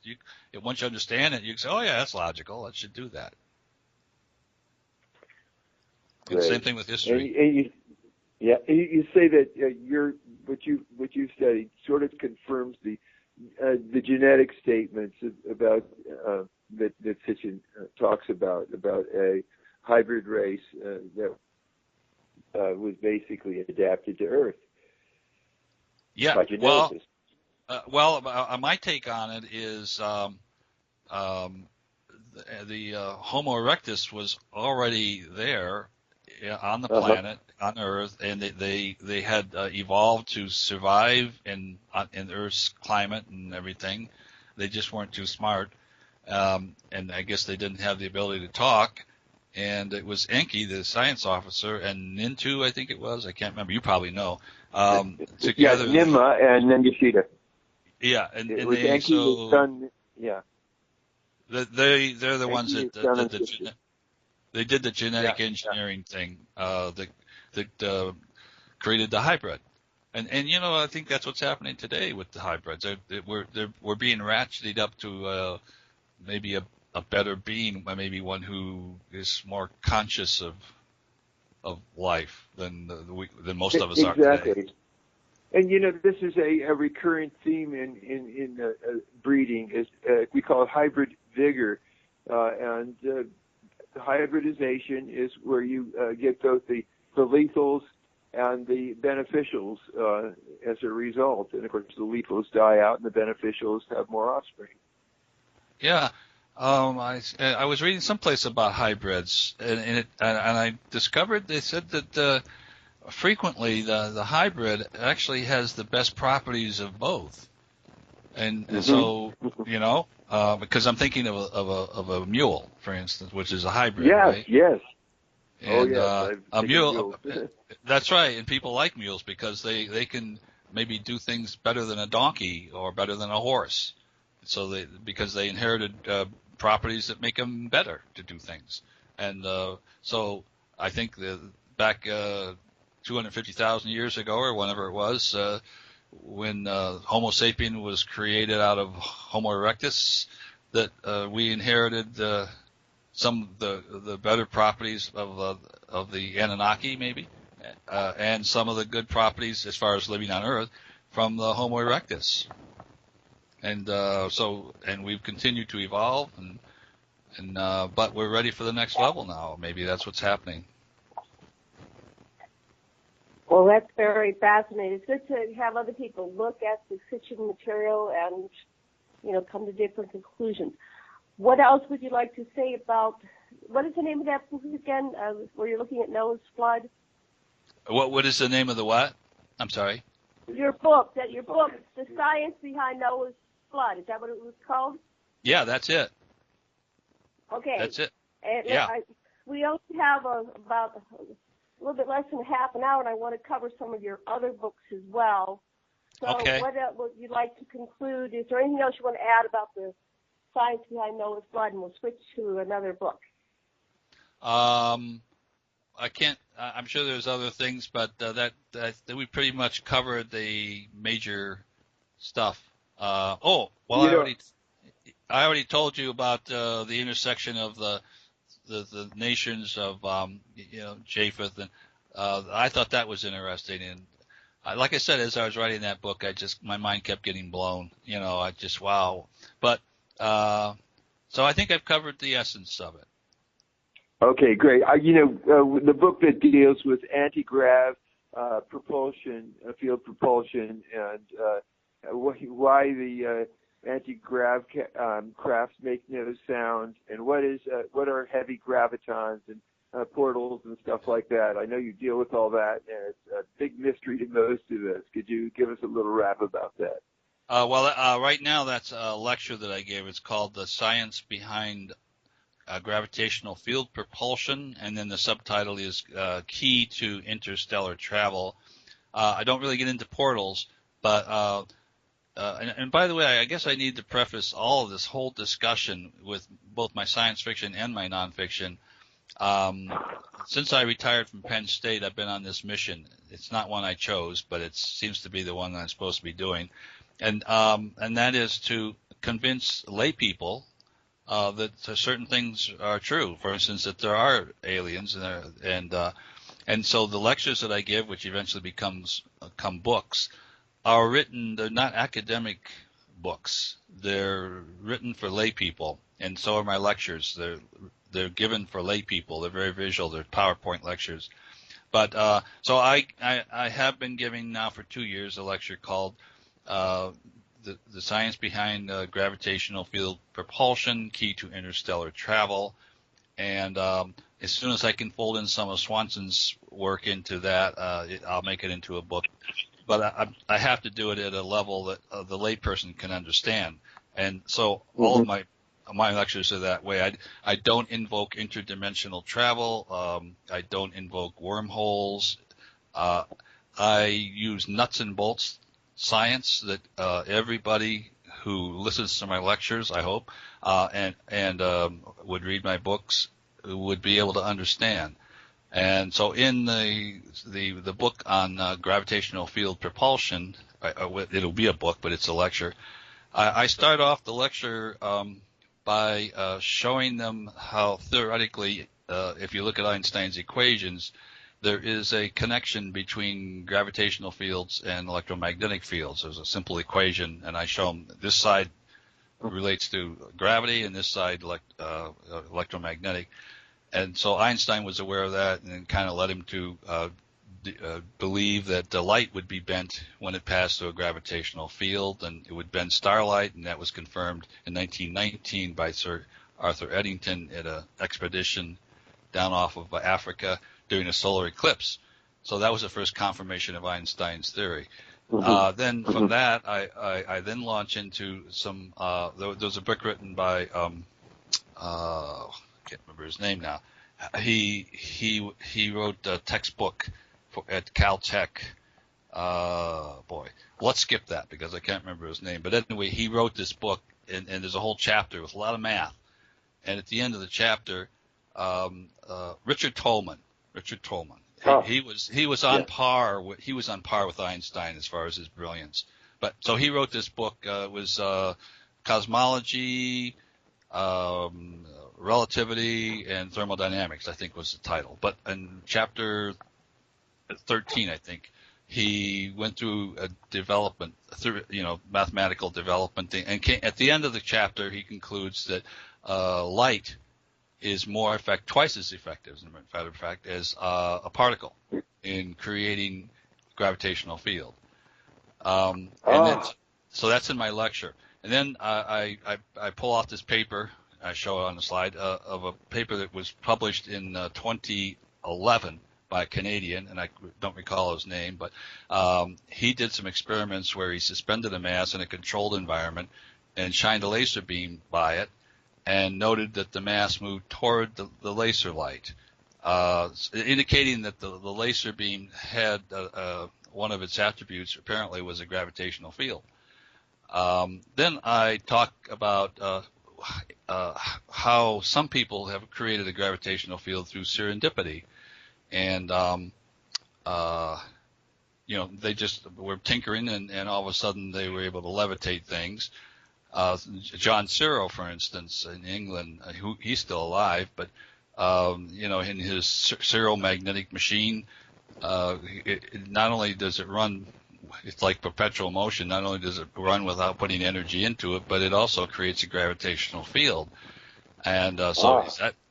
S6: once you understand it, you can say, "Oh yeah, that's logical. I should do that." And same thing with history. You say that what you studied sort of confirms the genetic statements about that Sitchin talks about a hybrid race that was basically adapted to Earth. Yeah. Well, my take on it is the Homo erectus was already there on the planet, on Earth, and they had evolved to survive in Earth's climate and everything. They just weren't too smart, and I guess they didn't have the ability to talk. And it was Enki, the science officer, and Nintu, I think it was. I can't remember. You probably know. Together,
S5: Nimma and Nengashita.
S6: Yeah, and
S5: it was Enki, his son. Yeah.
S6: They're the ones that they did the genetic engineering thing that created the hybrid. And I think that's what's happening today with the hybrids. We're being ratcheted up to maybe a better being, maybe one who is more conscious of life than most of us are today.
S5: And this is a recurrent theme in breeding. Is we call it hybrid vigor, and hybridization is where you get both the lethals and the beneficials as a result. And of course, the lethals die out, and the beneficials have more offspring.
S6: Yeah. I was reading someplace about hybrids, and I discovered they said that frequently the hybrid actually has the best properties of both, and so because I'm thinking of a mule, for instance, which is a hybrid. Right?
S5: Yes.
S6: And, a mule. That's right, and people like mules because they can maybe do things better than a donkey or better than a horse. So because they inherited properties that make them better to do things, and so I think back 250,000 years ago or whenever it was, when Homo sapien was created out of Homo erectus, that we inherited some of the better properties of the Anunnaki maybe, and some of the good properties as far as living on Earth from the Homo erectus. And and we've continued to evolve, but we're ready for the next level now. Maybe that's what's happening.
S4: Well, that's very fascinating. It's good to have other people look at the Sitchin material and, come to different conclusions. What else would you like to say about, what is the name of that book again, where you're looking at Noah's flood?
S6: What is the name of the what? I'm sorry?
S4: Your book, The Science Behind Noah's Flood. Is that what it was called?
S6: Yeah, that's it.
S4: Okay.
S6: That's it.
S4: And
S6: yeah.
S4: We only have about a little bit less than half an hour, and I want to cover some of your other books as well. So
S6: okay.
S4: What would you like to conclude? Is there anything else you want to add about the science behind Noah's flood, and we'll switch to another book?
S6: I can't. I'm sure there's other things, but that we pretty much covered the major stuff. I already told you about the intersection of the nations of Japheth, and I thought that was interesting. And like I said, as I was writing that book, my mind kept getting blown. Wow. But so I think I've covered the essence of it.
S5: Okay, great. The book that deals with anti-grav propulsion, field propulsion, and why the anti-grav crafts make no sound, and what are heavy gravitons and portals and stuff like that. I know you deal with all that, and it's a big mystery to most of us. Could you give us a little rap about that?
S6: Right now that's a lecture that I gave. It's called The Science Behind Gravitational Field Propulsion, and then the subtitle is Key to Interstellar Travel. I don't really get into portals, but and by the way, I guess I need to preface all of this whole discussion with both my science fiction and my nonfiction. Since I retired from Penn State, I've been on this mission. It's not one I chose, but it seems to be the one that I'm supposed to be doing, and that is to convince lay people that certain things are true. For instance, that there are aliens, and so the lectures that I give, which eventually become books, are written. They're not academic books. They're written for lay people, and so are my lectures. They're given for lay people. They're very visual. They're PowerPoint lectures. But so I have been giving now for 2 years a lecture called the Science Behind Gravitational Field Propulsion, Key to Interstellar Travel. And as soon as I can fold in some of Swanson's work into that, I'll make it into a book. But I have to do it at a level that the layperson can understand. And so all of my lectures are that way. I don't invoke interdimensional travel. I don't invoke wormholes. I use nuts and bolts science that everybody who listens to my lectures, I hope, and would read my books would be able to understand. And so in the book on gravitational field propulsion, it'll be a book, but it's a lecture. I start off the lecture by showing them how theoretically, if you look at Einstein's equations, there is a connection between gravitational fields and electromagnetic fields. There's a simple equation, and I show them this side relates to gravity and this side electromagnetic. And so Einstein was aware of that, and it kind of led him to believe that the light would be bent when it passed through a gravitational field, and it would bend starlight, and that was confirmed in 1919 by Sir Arthur Eddington at an expedition down off of Africa during a solar eclipse. So that was the first confirmation of Einstein's theory. Then from that, I then launch into some. There was a book written by I can't remember his name now. He wrote a textbook at Caltech. Let's skip that because I can't remember his name. But anyway, he wrote this book, and there's a whole chapter with a lot of math. And at the end of the chapter, Richard Tolman. He was on par with Einstein as far as his brilliance. But so he wrote this book. It was Cosmology, Relativity, and Thermodynamics, I think was the title. But in chapter 13, I think, he went through a development, mathematical development thing, and at the end of the chapter, he concludes that light is twice as effective, as a matter of fact, as a particle in creating gravitational field. So that's in my lecture. And then I pull out this paper, I show it on the slide, of a paper that was published in 2011 by a Canadian, and I don't recall his name, but he did some experiments where he suspended a mass in a controlled environment and shined a laser beam by it, and noted that the mass moved toward the laser light, indicating that the laser beam had one of its attributes apparently was a gravitational field. Then I talk about how some people have created a gravitational field through serendipity, and they just were tinkering, and all of a sudden they were able to levitate things. John Searle, for instance, in England, he's still alive, but in his Searle magnetic machine, not only does it run, it's like perpetual motion. Not only does it run without putting energy into it, but it also creates a gravitational field. And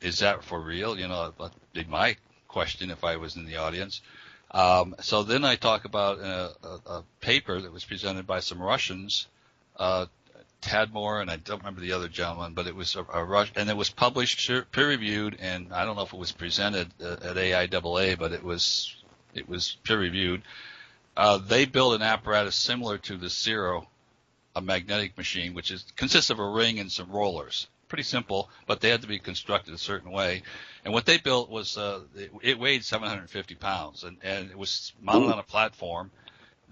S6: is that for real? That'd be my question if I was in the audience. So then I talk about a paper that was presented by some Russians Tadmore, and I don't remember the other gentleman, but it was a rush, and it was published, peer-reviewed, and I don't know if it was presented at AIAA, but it was peer-reviewed. They built an apparatus similar to the Zero, a magnetic machine, which consists of a ring and some rollers. Pretty simple, but they had to be constructed a certain way. And what they built was it weighed 750 pounds, and it was mounted on a platform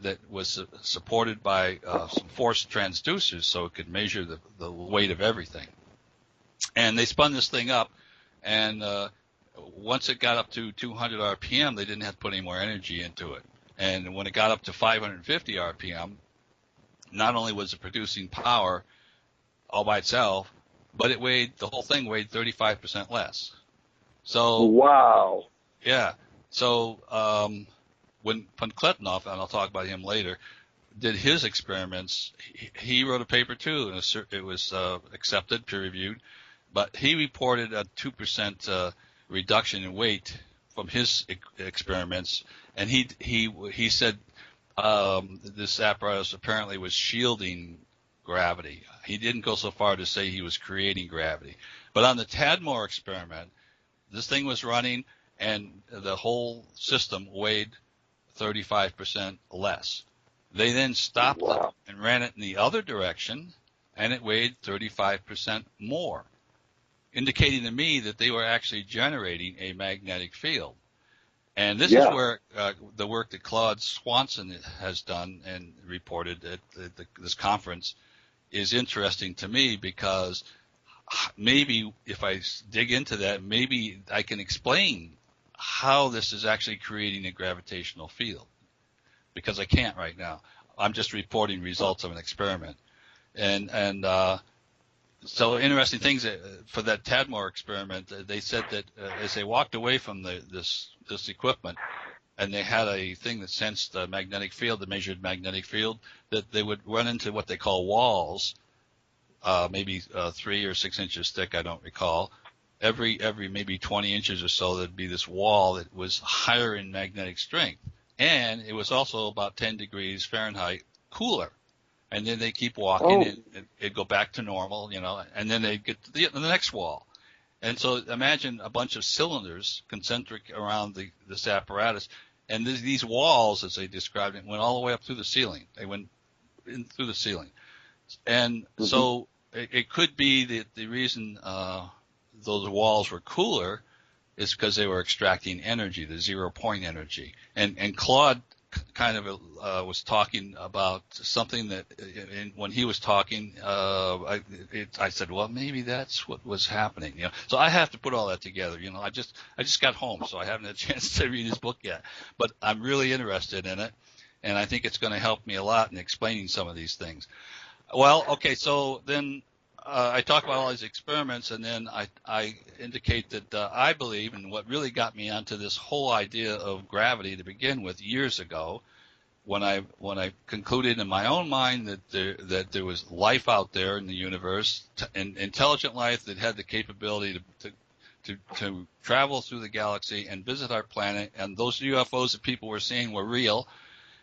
S6: that was supported by some force transducers, so it could measure the weight of everything. And they spun this thing up, and once it got up to 200 RPM, they didn't have to put any more energy into it. And when it got up to 550 RPM, not only was it producing power all by itself, but the whole thing weighed 35% less. So
S5: wow.
S6: Yeah. So when Kletnov, and I'll talk about him later, did his experiments, he wrote a paper too, and it was accepted, peer-reviewed, but he reported a 2% reduction in weight from his experiments, and he said this apparatus apparently was shielding gravity. He didn't go so far to say he was creating gravity. But on the Tadmore experiment, this thing was running, and the whole system weighed 35% less. They then stopped it and ran it in the other direction, and it weighed 35% more, indicating to me that they were actually generating a magnetic field. And this is where the work that Claude Swanson has done and reported at this conference is interesting to me, because maybe if I dig into that, maybe I can explain how this is actually creating a gravitational field, because I can't right now. I'm just reporting results of an experiment. And so interesting things for that Tadmore experiment. They said that as they walked away from this equipment, and they had a thing that sensed the magnetic field, the measured magnetic field, that they would run into what they call walls, maybe 3 or 6 inches thick, I don't recall. Every maybe 20 inches or so, there'd be this wall that was higher in magnetic strength. And it was also about 10 degrees Fahrenheit cooler. And then they keep walking, and it'd go back to normal, and then they'd get to the next wall. And so imagine a bunch of cylinders concentric around this apparatus, and these walls, as they described it, went all the way up through the ceiling. They went in through the ceiling. And so it could be that the reason those walls were cooler is because they were extracting energy, the 0-point energy. And Claude kind of was talking about something that when he was talking, I said, well, maybe that's what was happening. So I have to put all that together. I just got home, so I haven't had a chance to read his book yet. But I'm really interested in it, and I think it's going to help me a lot in explaining some of these things. Well, okay, so then I talk about all these experiments, and then I indicate that I believe, and what really got me onto this whole idea of gravity to begin with years ago, when I concluded in my own mind that there was life out there in the universe, intelligent life that had the capability to travel through the galaxy and visit our planet, and those UFOs that people were seeing were real.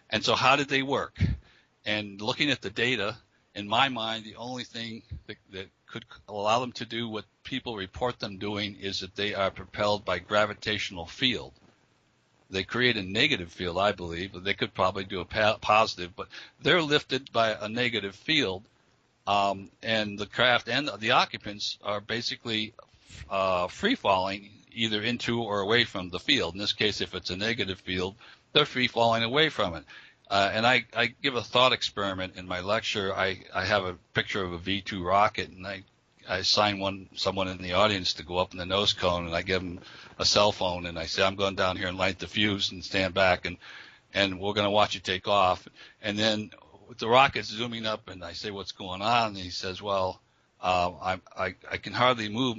S6: And so how did they work? And looking at the data, in my mind, the only thing that could allow them to do what people report them doing is that they are propelled by gravitational field. They create a negative field, I believe, but they could probably do a positive, but they're lifted by a negative field, and the craft and the occupants are basically free-falling either into or away from the field. In this case, if it's a negative field, they're free-falling away from it. And I give a thought experiment in my lecture. I have a picture of a V2 rocket, and I assign someone in the audience to go up in the nose cone, and I give them a cell phone, and I say, I'm going down here and light the fuse and stand back, and we're going to watch you take off. And then with the rocket's zooming up, and I say, what's going on? And he says, well, I can hardly move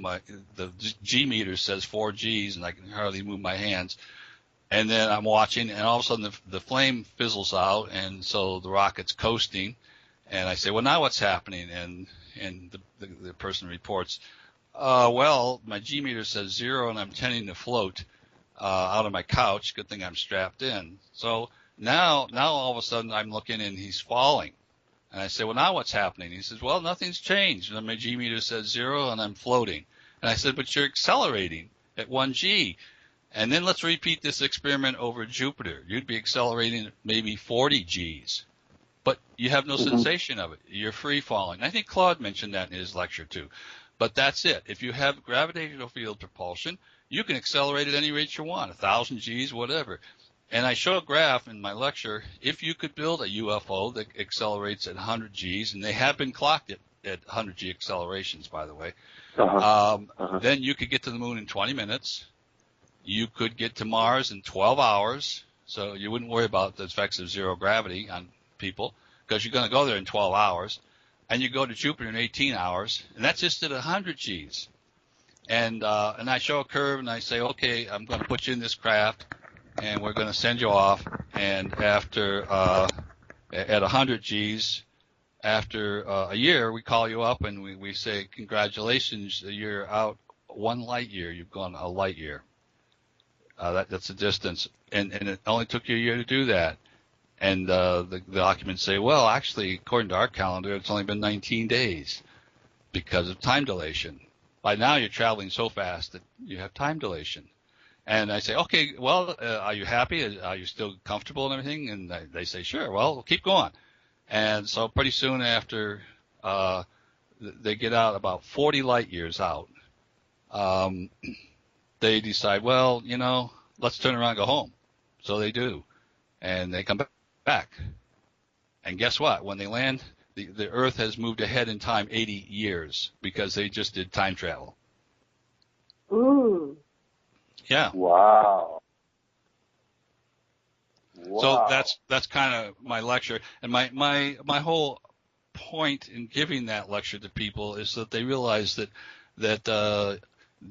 S6: the G meter says 4 Gs, and I can hardly move my hands. And then I'm watching, and all of a sudden the flame fizzles out, and so the rocket's coasting. And I say, well, now what's happening? And the person reports, well, my G meter says 0, and I'm tending to float out of my couch. Good thing I'm strapped in. So now all of a sudden I'm looking, and he's falling. And I say, well, now what's happening? He says, well, nothing's changed. And my G meter says 0 and I'm floating. And I said, but you're accelerating at 1 G. And then let's repeat this experiment over Jupiter. You'd be accelerating at maybe 40 Gs. But you have no sensation of it. You're free falling. I think Claude mentioned that in his lecture too. But that's it. If you have gravitational field propulsion, you can accelerate at any rate you want, 1,000 Gs, whatever. And I show a graph in my lecture. If you could build a UFO that accelerates at 100 Gs, and they have been clocked at 100 G accelerations, by the way, then you could get to the moon in 20 minutes. You could get to Mars in 12 hours, so you wouldn't worry about the effects of zero gravity on people because you're going to go there in 12 hours. And you go to Jupiter in 18 hours, and that's just at 100 Gs. And I show a curve, and I say, okay, I'm going to put you in this craft, and we're going to send you off. And after at 100 Gs, after a year, we call you up, and we say, congratulations, you're out 1 light year. You've gone a light year. That's the distance. And it only took you a year to do that. And the documents say, well, actually, according to our calendar, it's only been 19 days because of time dilation. By now, you're traveling so fast that you have time dilation. And I say, okay, well, are you happy? Are you still comfortable and everything? And they say, sure, well, keep going. And so pretty soon after they get out about 40 light years out, they decide, well, let's turn around and go home. So they do. And they come back. And guess what? When they land, the Earth has moved ahead in time 80 years because they just did time travel.
S4: Ooh.
S6: Yeah.
S5: Wow.
S6: So that's kind of my lecture. And my whole point in giving that lecture to people is that they realize that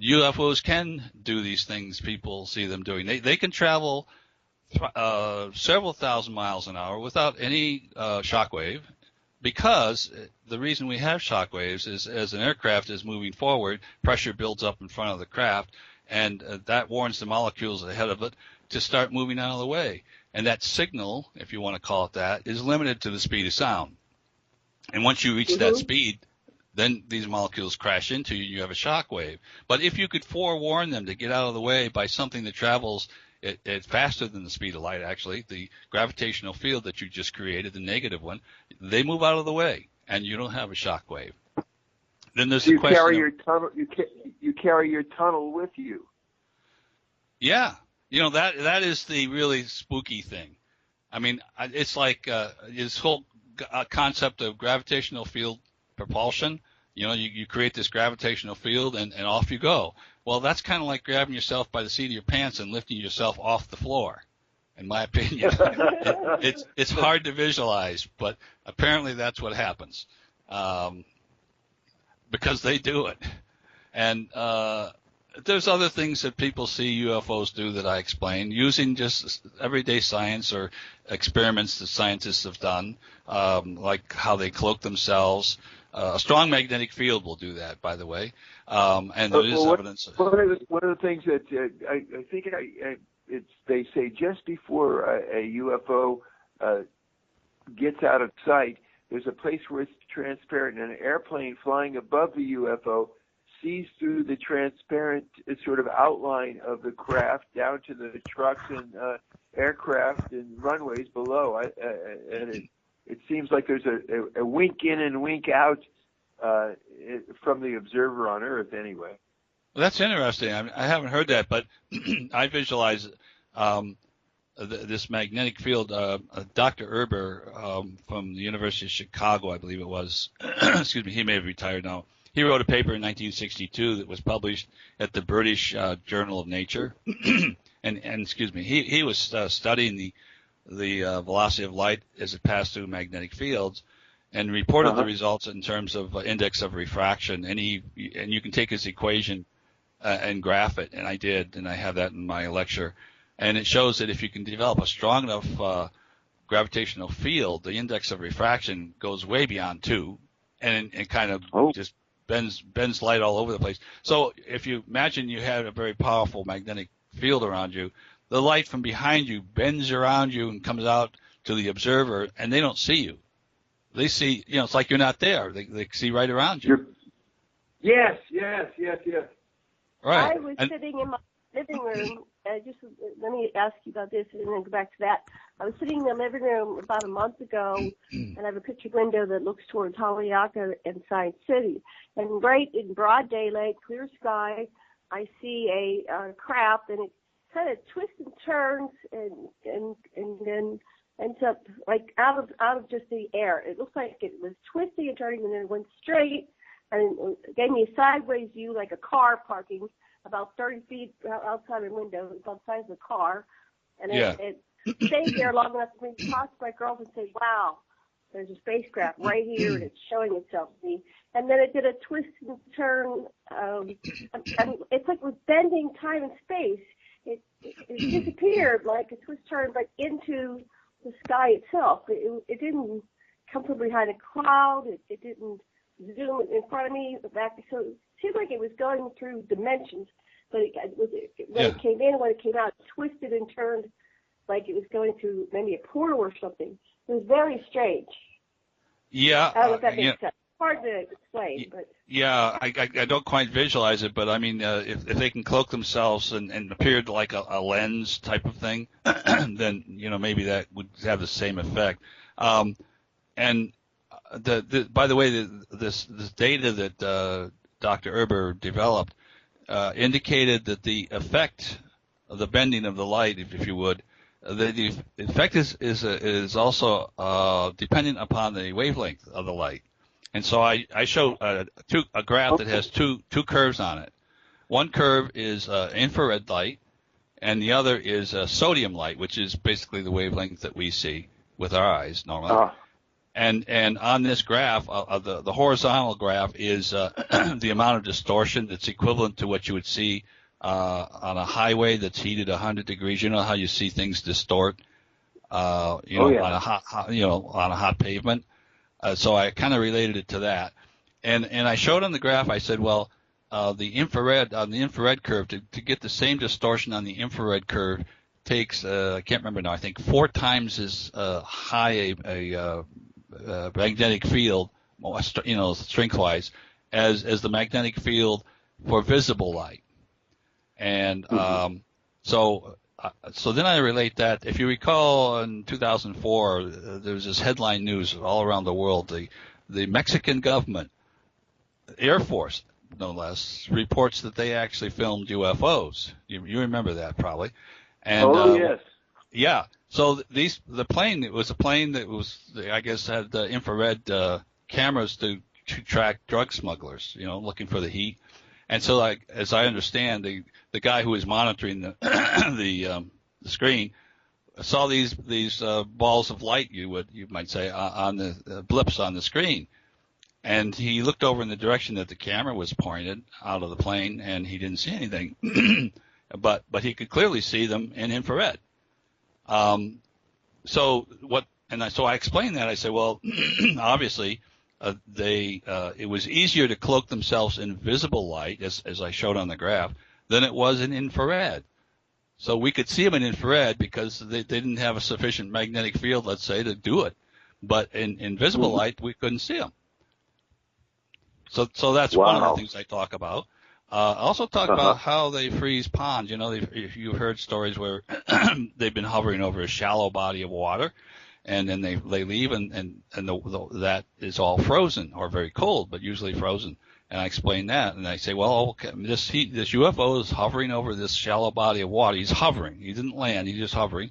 S6: UFOs can do these things people see them doing. They can travel several thousand miles an hour without any shockwave, because the reason we have shockwaves is as an aircraft is moving forward, pressure builds up in front of the craft, and that warns the molecules ahead of it to start moving out of the way. And that signal, if you want to call it that, is limited to the speed of sound. And once you reach that speed, then these molecules crash into you, you have a shock wave. But if you could forewarn them to get out of the way by something that travels at faster than the speed of light, actually, the gravitational field that you just created, the negative one, they move out of the way, and you don't have a shock wave. Then there's the question.
S5: You carry your tunnel with you.
S6: Yeah. That is the really spooky thing. I mean, it's like this whole concept of gravitational field propulsion. You create this gravitational field and off you go. Well, that's kind of like grabbing yourself by the seat of your pants and lifting yourself off the floor, in my opinion. It's hard to visualize, but apparently that's what happens because they do it. And there's other things that people see UFOs do that I explain using just everyday science or experiments that scientists have done, like how they cloak themselves. A strong magnetic field will do that, by the way, and there is evidence.
S5: One of the things that I think they say just before a UFO gets out of sight, there's a place where it's transparent, and an airplane flying above the UFO sees through the transparent sort of outline of the craft down to the trucks and aircraft and runways below. And it seems like there's a wink in and wink out from the observer on Earth anyway.
S6: Well, that's interesting. I haven't heard that, but I visualize this magnetic field. Dr. Erber from the University of Chicago, I believe it was, excuse me, he may have retired now. He wrote a paper in 1962 that was published at the British Journal of Nature. and excuse me, he was studying the velocity of light as it passed through magnetic fields, and reported the results in terms of index of refraction. And you can take his equation and graph it, and I did, and I have that in my lecture. And it shows that if you can develop a strong enough gravitational field, the index of refraction goes way beyond 2, and it kind of just bends light all over the place. So if you imagine you had a very powerful magnetic field around you, the light from behind you bends around you and comes out to the observer, and they don't see you. they see, it's like you're not there. They see right around you.
S5: Yes.
S6: Right.
S4: I was sitting in my living room. Let me ask you about this and then go back to that. I was sitting in the living room about a month ago, and I have a picture window that looks towards Haleakala and Science City. And right in broad daylight, clear sky, I see a craft, and it kind of twists and turns and then ends up like out of just the air. It looks like it was twisting and turning, and then it went straight, and it gave me a sideways view like a car parking about 30 feet outside the window, about the size of a car. And it stayed there long enough for me to talk to my girlfriend and say, wow, there's a spacecraft right here, and it's showing itself to me. And then it did a twist and turn. It's like with bending time and space. It disappeared like a twist turn, but into the sky itself. It didn't come from behind a cloud. It didn't zoom in front of me. So it seemed like it was going through dimensions, but when it came in, when it came out, it twisted and turned like it was going through maybe a portal or something. It was very strange.
S6: Yeah.
S4: I don't know if that makes sense. Hard to explain, but
S6: yeah, I don't quite visualize it, but I mean, if they can cloak themselves and appear like a lens type of thing, then maybe that would have the same effect. And by the way, this data that Dr. Erber developed indicated that the effect of the bending of the light, if you would, the effect is also dependent upon the wavelength of the light. And so I show a graph that has two curves on it. One curve is infrared light, and the other is sodium light, which is basically the wavelength that we see with our eyes normally. And on this graph, the horizontal graph is the amount of distortion that's equivalent to what you would see on a highway that's heated 100 degrees. You know how you see things distort, on a hot pavement. So I kind of related it to that, and I showed on the graph. I said, well, on the infrared curve to get the same distortion on the infrared curve takes I can't remember now. I think 4 times as high a magnetic field, strength-wise, as the magnetic field for visible light, and So then I relate that. If you recall, in 2004, there was this headline news all around the world. The Mexican government, Air Force, no less, reports that they actually filmed UFOs. You remember that probably. And,
S5: yes.
S6: Yeah. So the plane, it was a plane that was, I guess, had infrared cameras to track drug smugglers, looking for the heat. And so, as I understand, the guy who was monitoring the screen saw these balls of light, you might say, on the blips on the screen, and he looked over in the direction that the camera was pointed out of the plane, and he didn't see anything, but he could clearly see them in infrared. So I explained that. I said, well, obviously. It was easier to cloak themselves in visible light, as I showed on the graph, than it was in infrared. So we could see them in infrared because they didn't have a sufficient magnetic field, let's say, to do it. But in visible light, we couldn't see them. So that's one of the things I talk about. I also talk about how they freeze ponds. If you've heard stories where they've been hovering over a shallow body of water, and then they leave, and that is all frozen or very cold, but usually frozen. And I explain that, and I say, well, okay, this UFO is hovering over this shallow body of water. He's hovering. He didn't land. He's just hovering.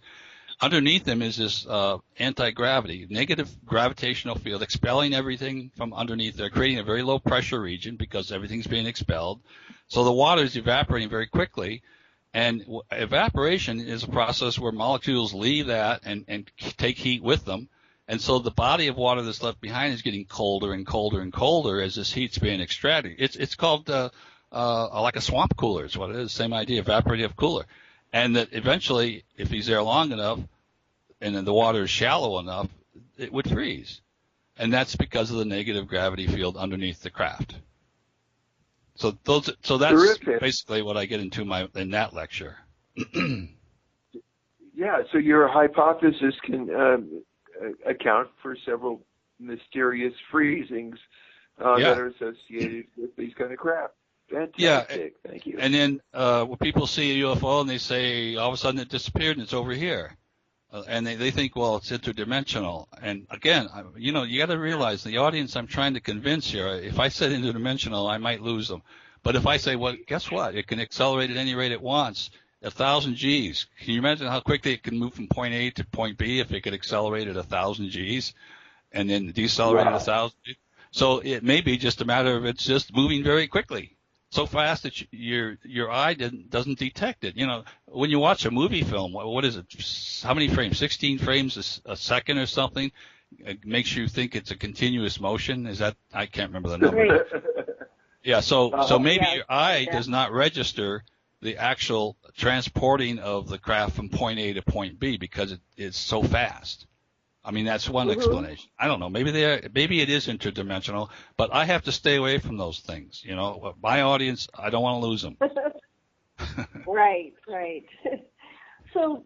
S6: Underneath him is this anti-gravity, negative gravitational field, expelling everything from underneath there, creating a very low pressure region because everything's being expelled. So the water is evaporating very quickly. And evaporation is a process where molecules leave that and take heat with them. And so the body of water that's left behind is getting colder and colder and colder as this heat's being extracted. It's called like a swamp cooler is what it is, same idea, evaporative cooler. And that eventually, if he's there long enough and then the water is shallow enough, it would freeze. And that's because of the negative gravity field underneath the craft. So that's terrific. Basically what I get into in that lecture.
S5: Yeah, so your hypothesis can account for several mysterious freezings that are associated with these kind of craft. Fantastic. Thank you.
S6: And then when people see a UFO and they say all of a sudden it disappeared and it's over here. And they think, well, it's interdimensional. And again, you got to realize the audience I'm trying to convince here, if I said interdimensional, I might lose them. But if I say, well, guess what? It can accelerate at any rate it wants, 1,000 Gs. Can you imagine how quickly it can move from point A to point B if it could accelerate at 1,000 Gs and then decelerate at 1,000 Gs? So it may be just a matter of it's just moving very quickly. So fast that your eye doesn't detect it. When you watch a movie film, what is it? How many frames? 16 frames a second or something? It makes you think it's a continuous motion. Is that? I can't remember the number. Yeah. So maybe your eye does not register the actual transporting of the craft from point A to point B because it is so fast. I mean, that's one explanation. I don't know. Maybe it is interdimensional, but I have to stay away from those things. My audience, I don't want to lose them.
S4: Right. So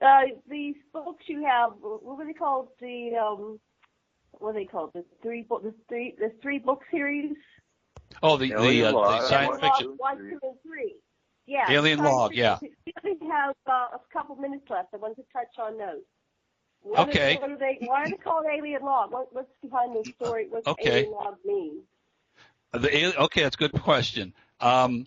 S4: these books you have, what were they called? What are they called? The three book series.
S6: Oh, the science fiction.
S4: 1, 2, and 3. Yeah.
S6: Alien Log. Yeah.
S4: We only have a couple minutes left. I want to touch on those.
S6: Okay.
S4: Why are they called Alien Log? What's behind the story? What's Alien Log mean?
S6: Okay, that's a good question. Why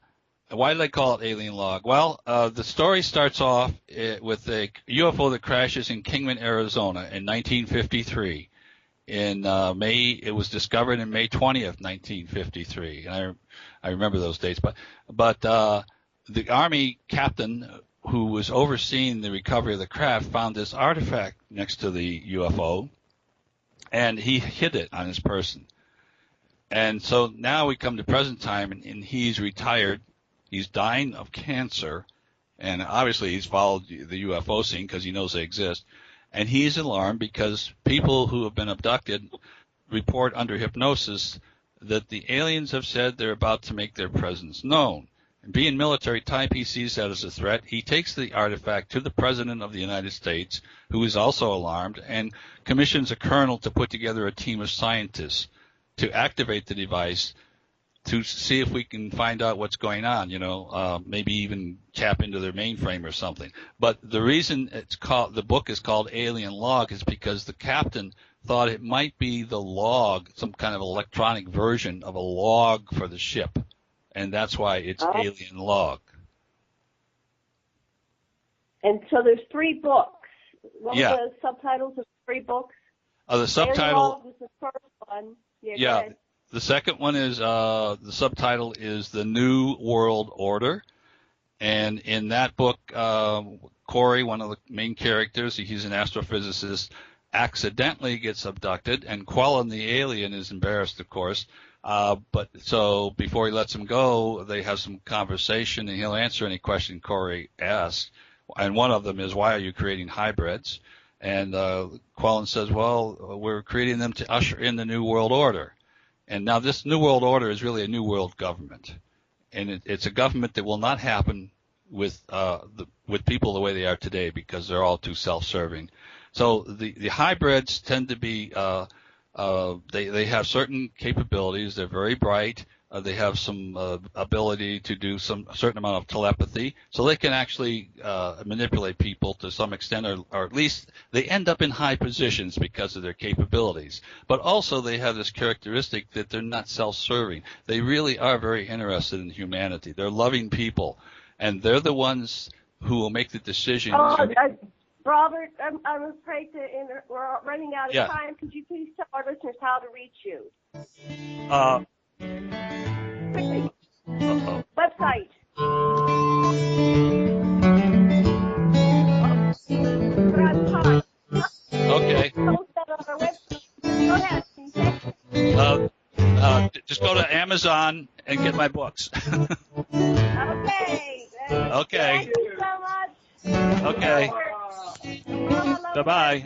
S6: do they call it Alien Log? Well, the story starts off with a UFO that crashes in Kingman, Arizona in 1953. In May, it was discovered in May 20th, 1953, and I remember those dates. But the Army captain who was overseeing the recovery of the craft found this artifact next to the UFO, and he hid it on his person. And so now we come to present time, and he's retired. He's dying of cancer, and obviously he's followed the UFO scene because he knows they exist. And he's alarmed because people who have been abducted report under hypnosis that the aliens have said they're about to make their presence known. And being military type, he sees that as a threat. He takes the artifact to the President of the United States, who is also alarmed, and commissions a colonel to put together a team of scientists to activate the device to see if we can find out what's going on, maybe even tap into their mainframe or something. But the reason the book is called Alien Log is because the captain thought it might be the log, some kind of electronic version of a log for the ship. And that's why it's Alien Log. And
S4: so there's 3 books. What are the subtitles of 3 books?
S6: The subtitle. Alien Log
S4: was the first one.
S6: Yeah. The second one is the subtitle is The New World Order. And in that book, Corey, one of the main characters, he's an astrophysicist, accidentally gets abducted, and Quellen the alien is embarrassed, of course. But so before he lets him go, they have some conversation, and he'll answer any question Corey asks. And one of them is, why are you creating hybrids? And Quellen says, well, we're creating them to usher in the New World Order. And now this New World Order is really a New World government. And it's a government that will not happen with people the way they are today because they're all too self-serving. So the hybrids tend to be they have certain capabilities. They're very bright. They have some ability to do a certain amount of telepathy, so they can actually manipulate people to some extent, or at least they end up in high positions because of their capabilities. But also they have this characteristic that they're not self-serving. They really are very interested in humanity. They're loving people, and they're the ones who will make the decisions.
S4: Robert, I'm afraid we're running out of time. Could you please tell our listeners how to reach you? Quickly. Website. We're out of time.
S6: Okay.
S4: Post that on our website. Go ahead.
S6: Just go to Amazon and get my books.
S4: Okay.
S6: Okay.
S4: Thank you so much.
S6: Okay. Bye-bye.